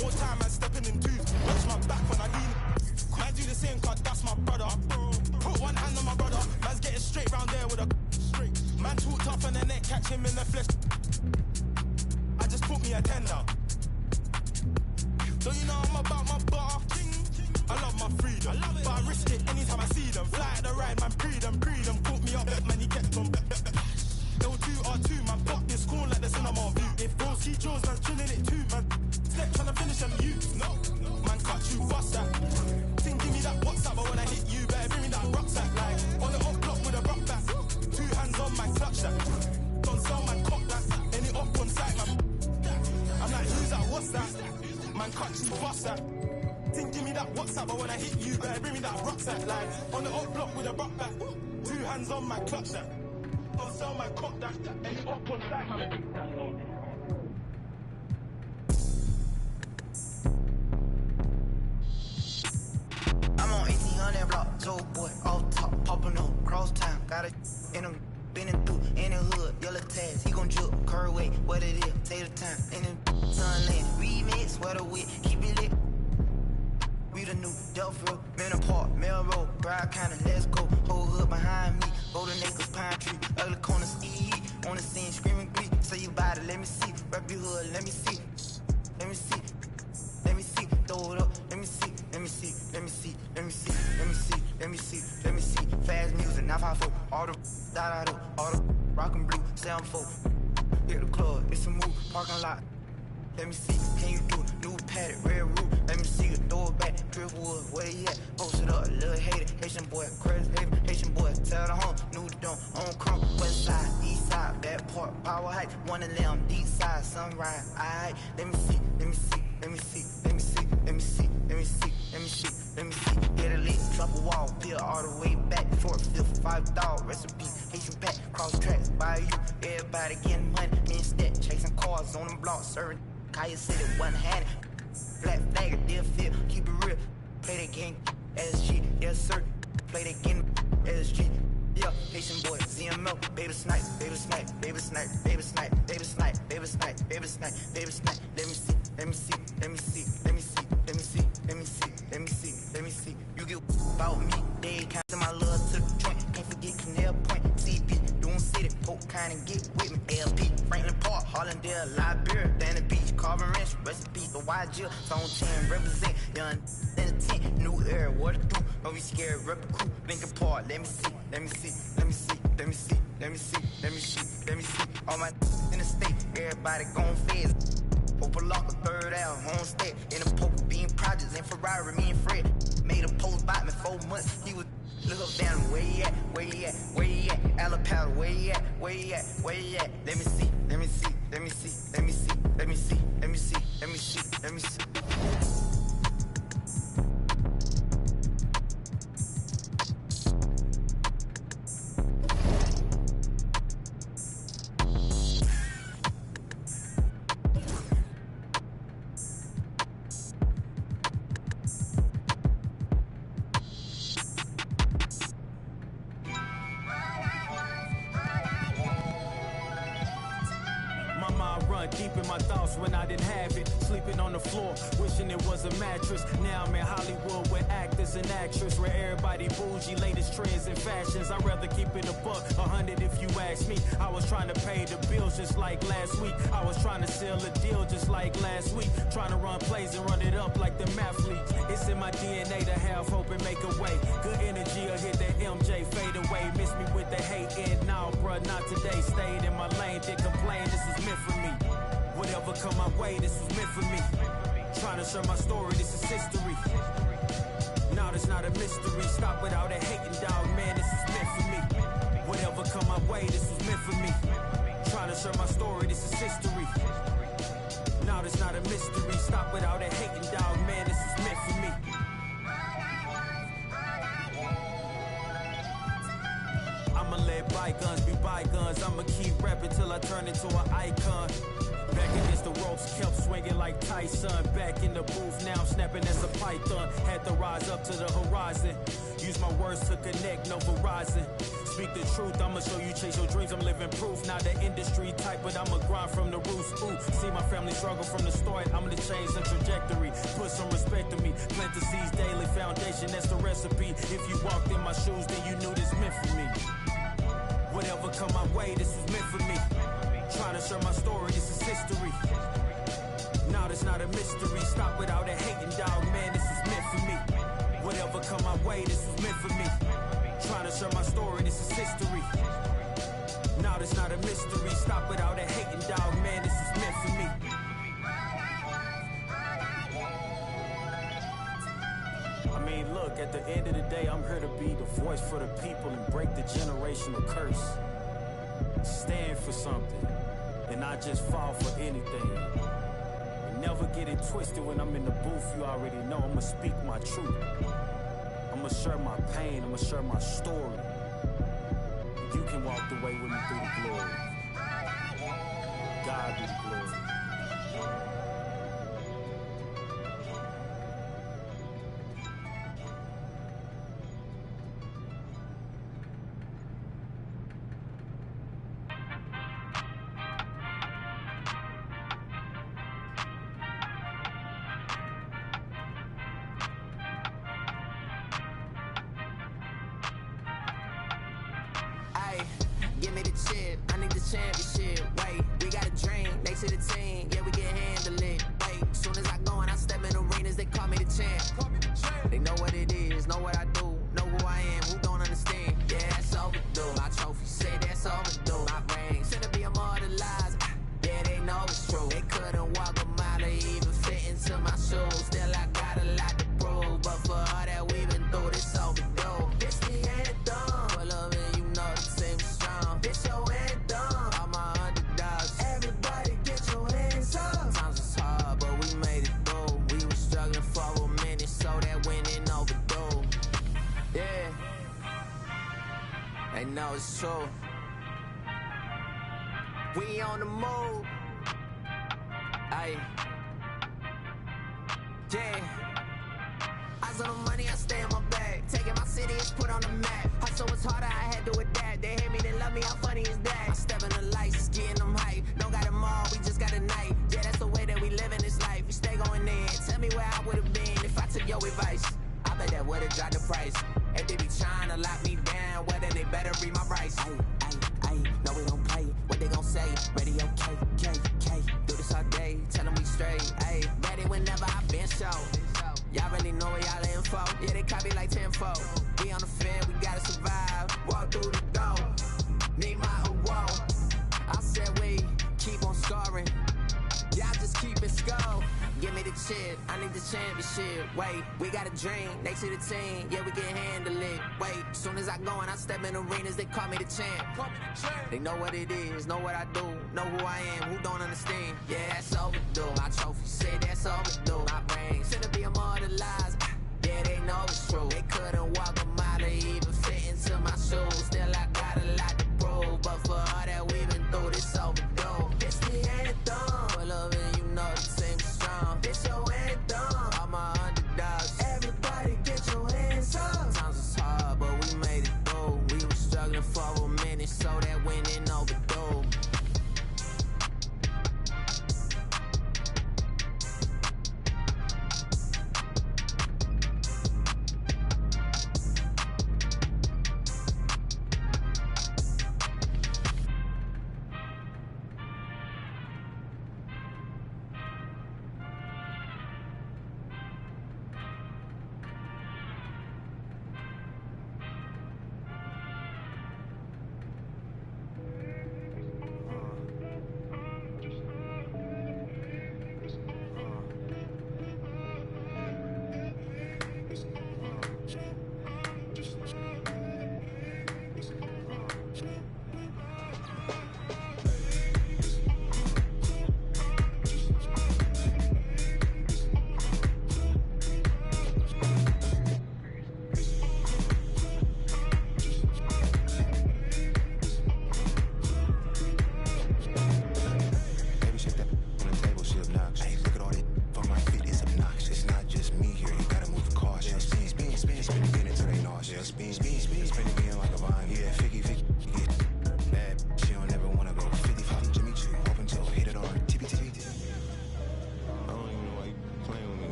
More time man stepping in twos. Watch my back when I lean. Man do the same cause that's my brother. Put one hand on my brother. Man's getting straight round there with a straight. Man too tough and the neck catch him in the flesh. I just put me a tender. Don't you know I'm about my butter? I love my freedom, but I risk it anytime I see them. Fly at the ride, man, pre them. Put me up, man, he kept them. L2R2, man, pop this corn like the cinema view. If those see Jones, man, chilling it too, man. Step trying to finish them youths. No, man, cut you, bust that. Think, give me that WhatsApp, but when I hit you, better bring me that rucksack. Like, on the up block with a rock back. 2 hands on my clutch that. Don't sell, man, cock that. Any up on sight, man. I'm like, who's that, what's that? Man, cut you, bust that. Think, give me that WhatsApp, but when I hit you, better bring me that rucksack. Like, on the up block with a rock back. 2 hands on my clutch that. Don't sell my cock that. Any up on sight, man. I'm on 1800 block, so boy, off top, popping up, cross town, got it in him, bending through, in the hood, yellow tags, he gon' juke, curve weight, what it is, take the time, in the sunland, remix, sweater wit, keep it lit, we the new Delphro, Manor Park, Melrose, Bride County, let's go, whole hood behind me, Golden Acres, Pine Tree, ugly corners, on the scene, screaming glee, say you bout it, let me see, rep your hood, let me see, let me see, let me see, throw it up, let me see, let me see, let me see, let me see, let me see, let me see, let me see, fast music, 954, all the da-da-do, all the rockin' blue, 7-4, hit the club, it's a move, parking lot, let me see, can you do it, new paddock, red roof, let me see it, throw it back, Driftwood, where he at, post it up, little hater, Haitian boy, crazy hater, Haitian boy, tell the home, new dome, on crump, west side, east side, back part, power height, one of them, deep side, sunrise, alright, let me see, let me see, let me see, let me see, let me see, let me see, let me see, let me see, get a lick, drop a wall, peel all the way back, 4th, 5th, 5 dog, recipe, Haitian back, cross tracks, by you, everybody getting money, me and Stat, chasing cars on them blocks, serving, Kaya City, one-handed, black flag, deal feel, keep it real, play that game, SG, yes sir, play that game, SG, yeah, Haitian boy, ZMO, baby snipe, baby snipe, baby snipe, baby snipe, baby snipe, baby snipe, baby snipe, baby snipe, let me see, let me see, let me see, let me see, let me see, let me see, let me see, let me see, you get about me, they counting my love to the joint, can't forget Canal Point, CP, doing city, Polk kind and get with me, LP, Franklin Park, Hollandale, Liberia, Danny Beach, Carvin Ranch, recipe, the YG, Zone 10, represent, young in the tent, new era, what to do, don't be scared, rep the crew, Lincoln Park, let me see, let me see, let me see, let me see, let me see, let me see, let me see, all my in the state, everybody gon' fizz. Popa Lock, a third out, on state, in the Popa Bean projects, in Ferrari, me and Fred, made a post by me 4 months, he was, look up down, where he at, where he at, where he at, Alapata, where he at, where he at, where he at, let me see, let me see, let me see, let me see, let me see, let me see, let me see, let me see. Keeping my thoughts when I didn't have it. Sleeping on the floor, wishing it was a mattress. Now I'm in Hollywood with actors and actresses, where everybody bougie, latest trends and fashions. I'd rather keep it a buck, 100 if you ask me. I was trying to pay the bills just like last week. I was trying to sell a deal just like last week. Trying to run plays and run it up like the mathletes. It's in my DNA to have hope and make a way. Good energy will hit that MJ fade away. Miss me with the hate and now, bruh, not today. Stayed in my lane, did complain, this was meant for me. Whatever come my way, this was meant for me. Trying to share my story, this is history. Now it's not a mystery. Stop without a hating dog, man, this is meant for me. Whatever come my way, this was meant for me. Trying to share my story, this is history. Now it's not a mystery. Stop without a hating, dog, man, this is meant for me. I'ma let bygones be bygones. I'ma keep rapping till I turn into an icon. Back against the ropes, kept swinging like Tyson. Back in the booth, now I'm snapping as a python. Had to rise up to the horizon. Use my words to connect, no Verizon. Speak the truth, I'ma show you chase your dreams. I'm living proof, not the industry type, but I'ma grind from the roots. Ooh, see my family struggle from the start. I'm gonna change the trajectory, put some respect to me. Plant the seeds daily, foundation, that's the recipe. If you walked in my shoes, then you knew this meant for me. Whatever come my way, this was meant for me. Trying to share my story, this is history. Now it's not a mystery. Stop without a hating, dog, man, this is meant for me. Whatever come my way, this was meant for me. Trying to share my story, this is history. Now it's not a mystery. Stop without a hating, dog, man, this is meant for me. I mean, look, at the end of the day, I'm here to be the voice for the people and break the generational curse. Stand for something and not just fall for anything. And never get it twisted when I'm in the booth. You already know I'ma speak my truth. I'ma share my pain, I'ma share my story. You can walk the way with me through the glory. God be the glory. Give me the chip, I need the championship. Wait, we got a dream, they to the team, yeah, we can handle it. Wait, soon as I go and I step in arenas, they call me the champ. They know what it is, know what I do, know who I am, who don't understand. Yeah, that's overdue. My trophy say that's overdue. My ring said to be immortalized. Yeah, they know it's true. They couldn't walk a mile or even fit into my shoes. Still, I got a lot to prove, but for all that we've been through, this overdue. It's the anthem. Pull up and you know the team is strong. It's your anthem. All my underdogs. Everybody get your hands up. Sometimes it's hard, but we made it through. We were struggling for a minute, so that winning overdue. Yeah, they know it's true. We on the move. Aye. Yeah. Eyes on the money, I stay in my bag. Taking my city, it's put on the map. Hustle was harder, I had to adapt. They hate me, they love me, how funny is that? I step in the lights, getting them hype. Don't got them all, we just got a night. Yeah, that's the way that we live in this life. We stay going in. Tell me where I would've been if I took your advice. I bet that would've dropped the price. If they be trying to lock me down, well then they better read my rights. Ayy, no we don't play. What they gon' say? Radio K. Do this all day, tell them we straight. Ayy, ready whenever I been show. Y'all really know where y'all info. Yeah, they copy like tenfold. We on the field, we gotta survive. Walk through the door, need my award. I said we keep on scoring. Y'all just keep it score. Give me the chip, I need the championship. Wait, we got a dream, next to the team, yeah, we can handle it. Wait, soon as I go and I step in arenas, they call me the champ. They know what it is, know what I do, know who I am, who don't understand. Yeah, that's overdue. My trophy say that's overdue. My brain said to be immortalized. Yeah, they know it's true. They couldn't walk a mile or even fit into my shoes. Still, I got a lot to prove, but for all that we've been through, this overdue. It's the anthem. Pull up and you know the team is strong. It's your anthem. All my underdogs. Everybody get your hands up. Sometimes it's hard, but we made it through. We were struggling for a minute, so that winning overdue.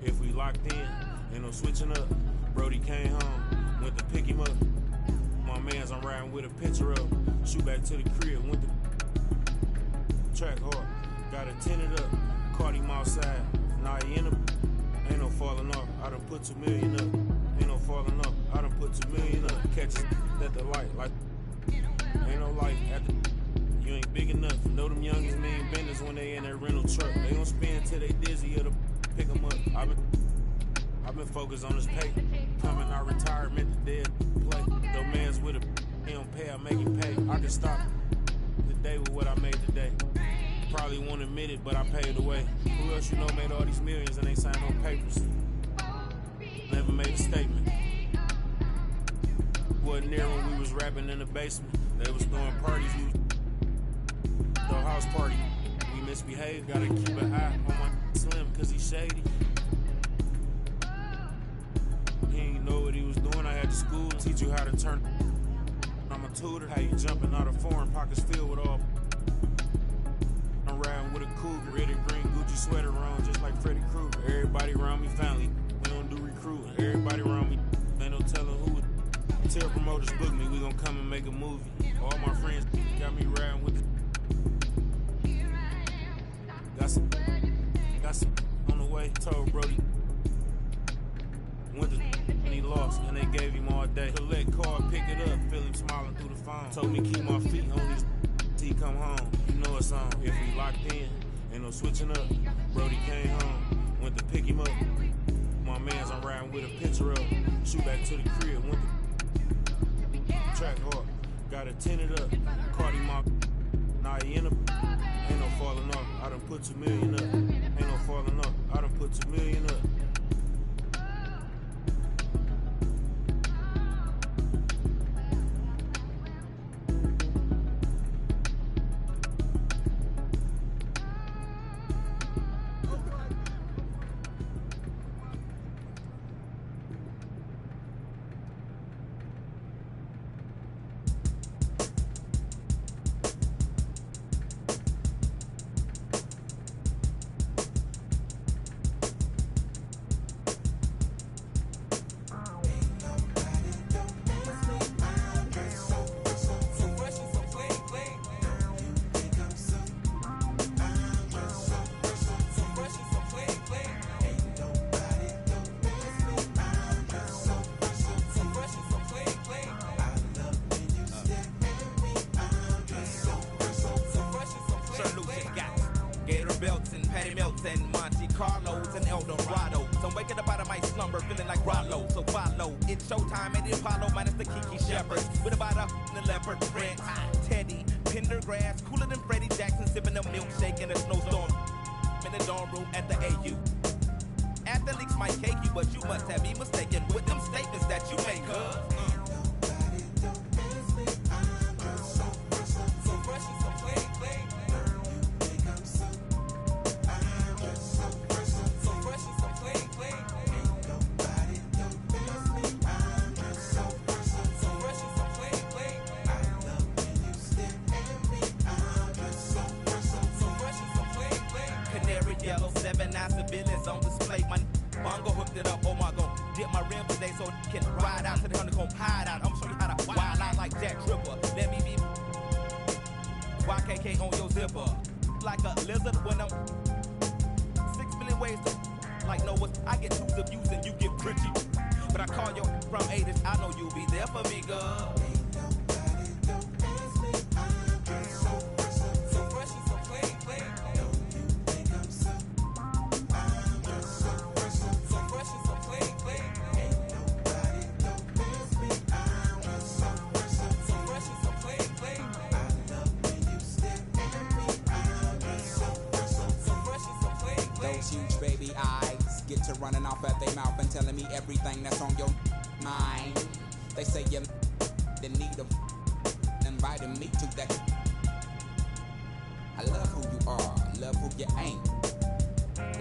If we locked in, ain't no switching up. Brody came home, went to pick him up. My mans, I'm riding with a picture up. Shoot back to the crib, went to track hard. Got it tinted up, caught him outside. Now he in him. Ain't no falling off, I done put 2 million up. Ain't no falling off, I done put 2 million up. Catch it at the light, like ain't no light at the. You ain't big enough. Know them youngins mean benders when they in that rental truck. They gon' spin till they dizzy or the pick them up. I've been focused on this pay. Coming out retirement, the dead play. Though man's with a he don't pay, I make him pay. I can stop the day with what I made today. Probably won't admit it, but I paid away. Who else you know made all these millions and ain't signed no papers? Never made a statement. Wasn't there when we was rapping in the basement. They was throwing parties, we was the house party. We misbehaved, gotta keep an eye on my slim cause he shady. He ain't know what he was doing, I had to school teach you how to turn. I'm a tutor, how you jumping out of foreign pockets filled with all. I'm riding with a cougar, red and green Gucci sweater on just like Freddy Krueger. Everybody around me family, we don't do recruiting. Everybody around me, ain't no telling who. Tell promoters book me, we gon' come and make a movie. All my friends got me riding with the. Got some on the way, told Brody. Went to and he lost, and they gave him all day. Collect card, pick it up, feel him smiling through the phone. Told me keep my feet on these till he come home. You know it's on. If we locked in, ain't no switching up. Brody came home, went to pick him up. My mans, I'm riding with a picture up. Shoot back to the crib, went to track hard. Got it tinted up, caught him out. Now he in a. Ain't no falling off, I done put 2 million up. Ain't no falling off, I done put 2 million up.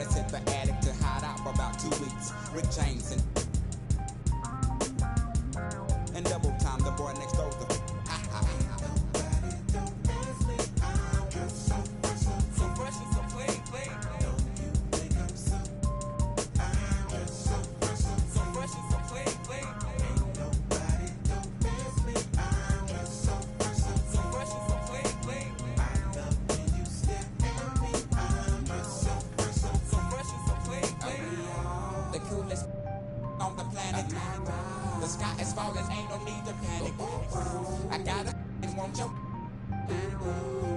us hit the attic to hide out for about 2 weeks. Rick James and double time, the boy next door. The sky is falling, ain't no need to panic. I got a won't you?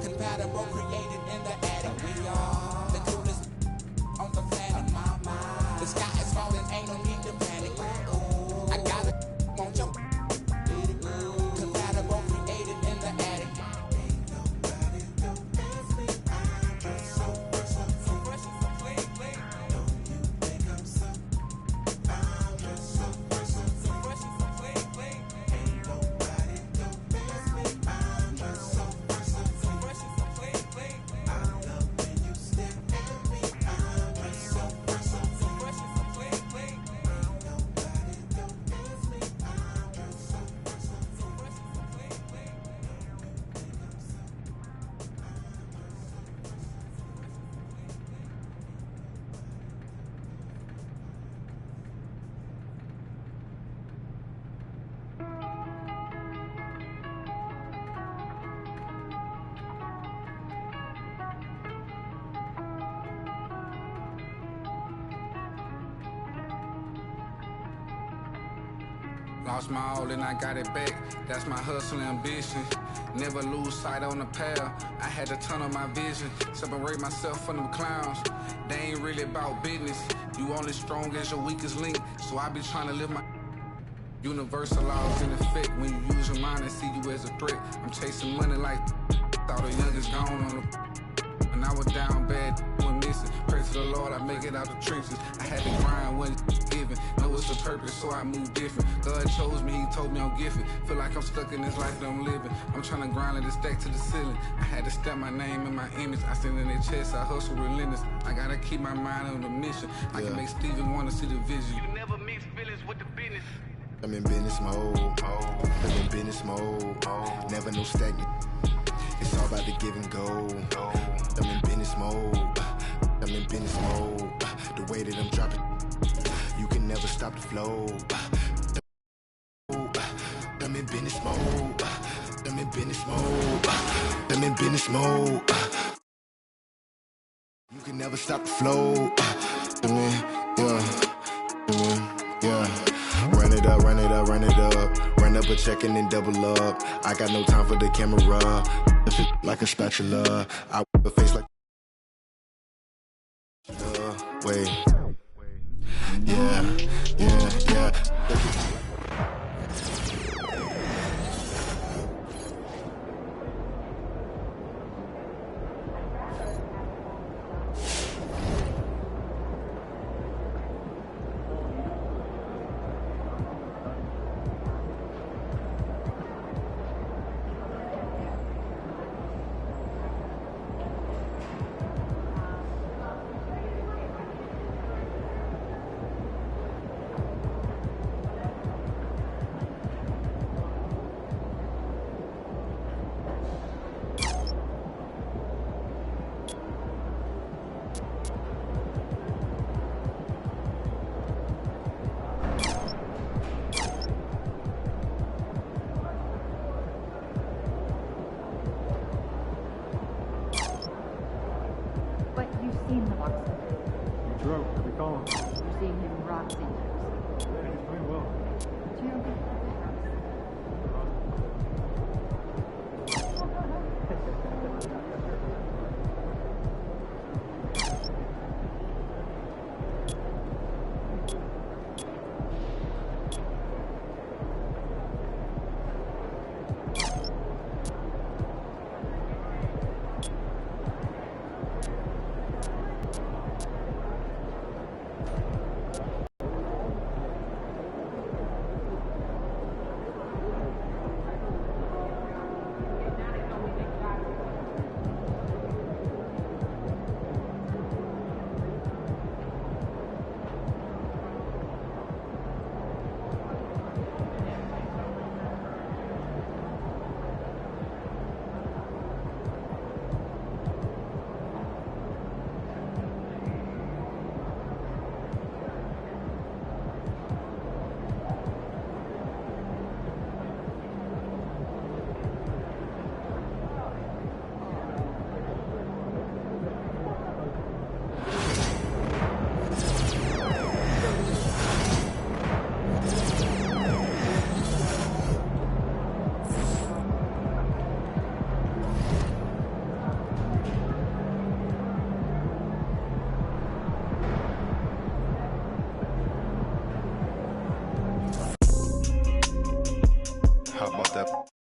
Compatible, created in the attic. We are the coolest on the planet. The sky is falling, ain't no need to panic. I got a won't you? Compatible, created in the attic. Lost my all and I got it back. That's my hustle ambition. Never lose sight on the path. I had to tunnel my vision. Separate myself from them clowns. They ain't really about business. You only strong as your weakest link. So I be trying to live my universal laws in effect. When you use your mind and see you as a threat. I'm chasing money like thought the youngest gone on the. When I was down bad, was missing. Pray to the Lord, I make it out the trenches. I had to grind when it's given. Know it's a purpose, so I move different. God chose me, he told me I'm gifted. Feel like I'm stuck in this life that I'm living. I'm trying to grind and stack to the ceiling. I had to stamp my name and my image. I stand in their chest, I hustle relentless. I gotta keep my mind on the mission. I can make Steven wanna see the vision. You never mix feelings with the business. I'm in business mode. I'm in business mode. Never no stagnant. It's all about the give and go. I'm in business mode. I'm in business mode. The way that I'm dropping, you can never stop the flow. I'm in business mode. I'm in business mode. I'm in business mode. You can never stop the flow. Yeah. Run it up, run it up, run it up. Run up a check and then double up. I got no time for the camera. Like a spatula. I whip a face like wait. Yeah. How about that?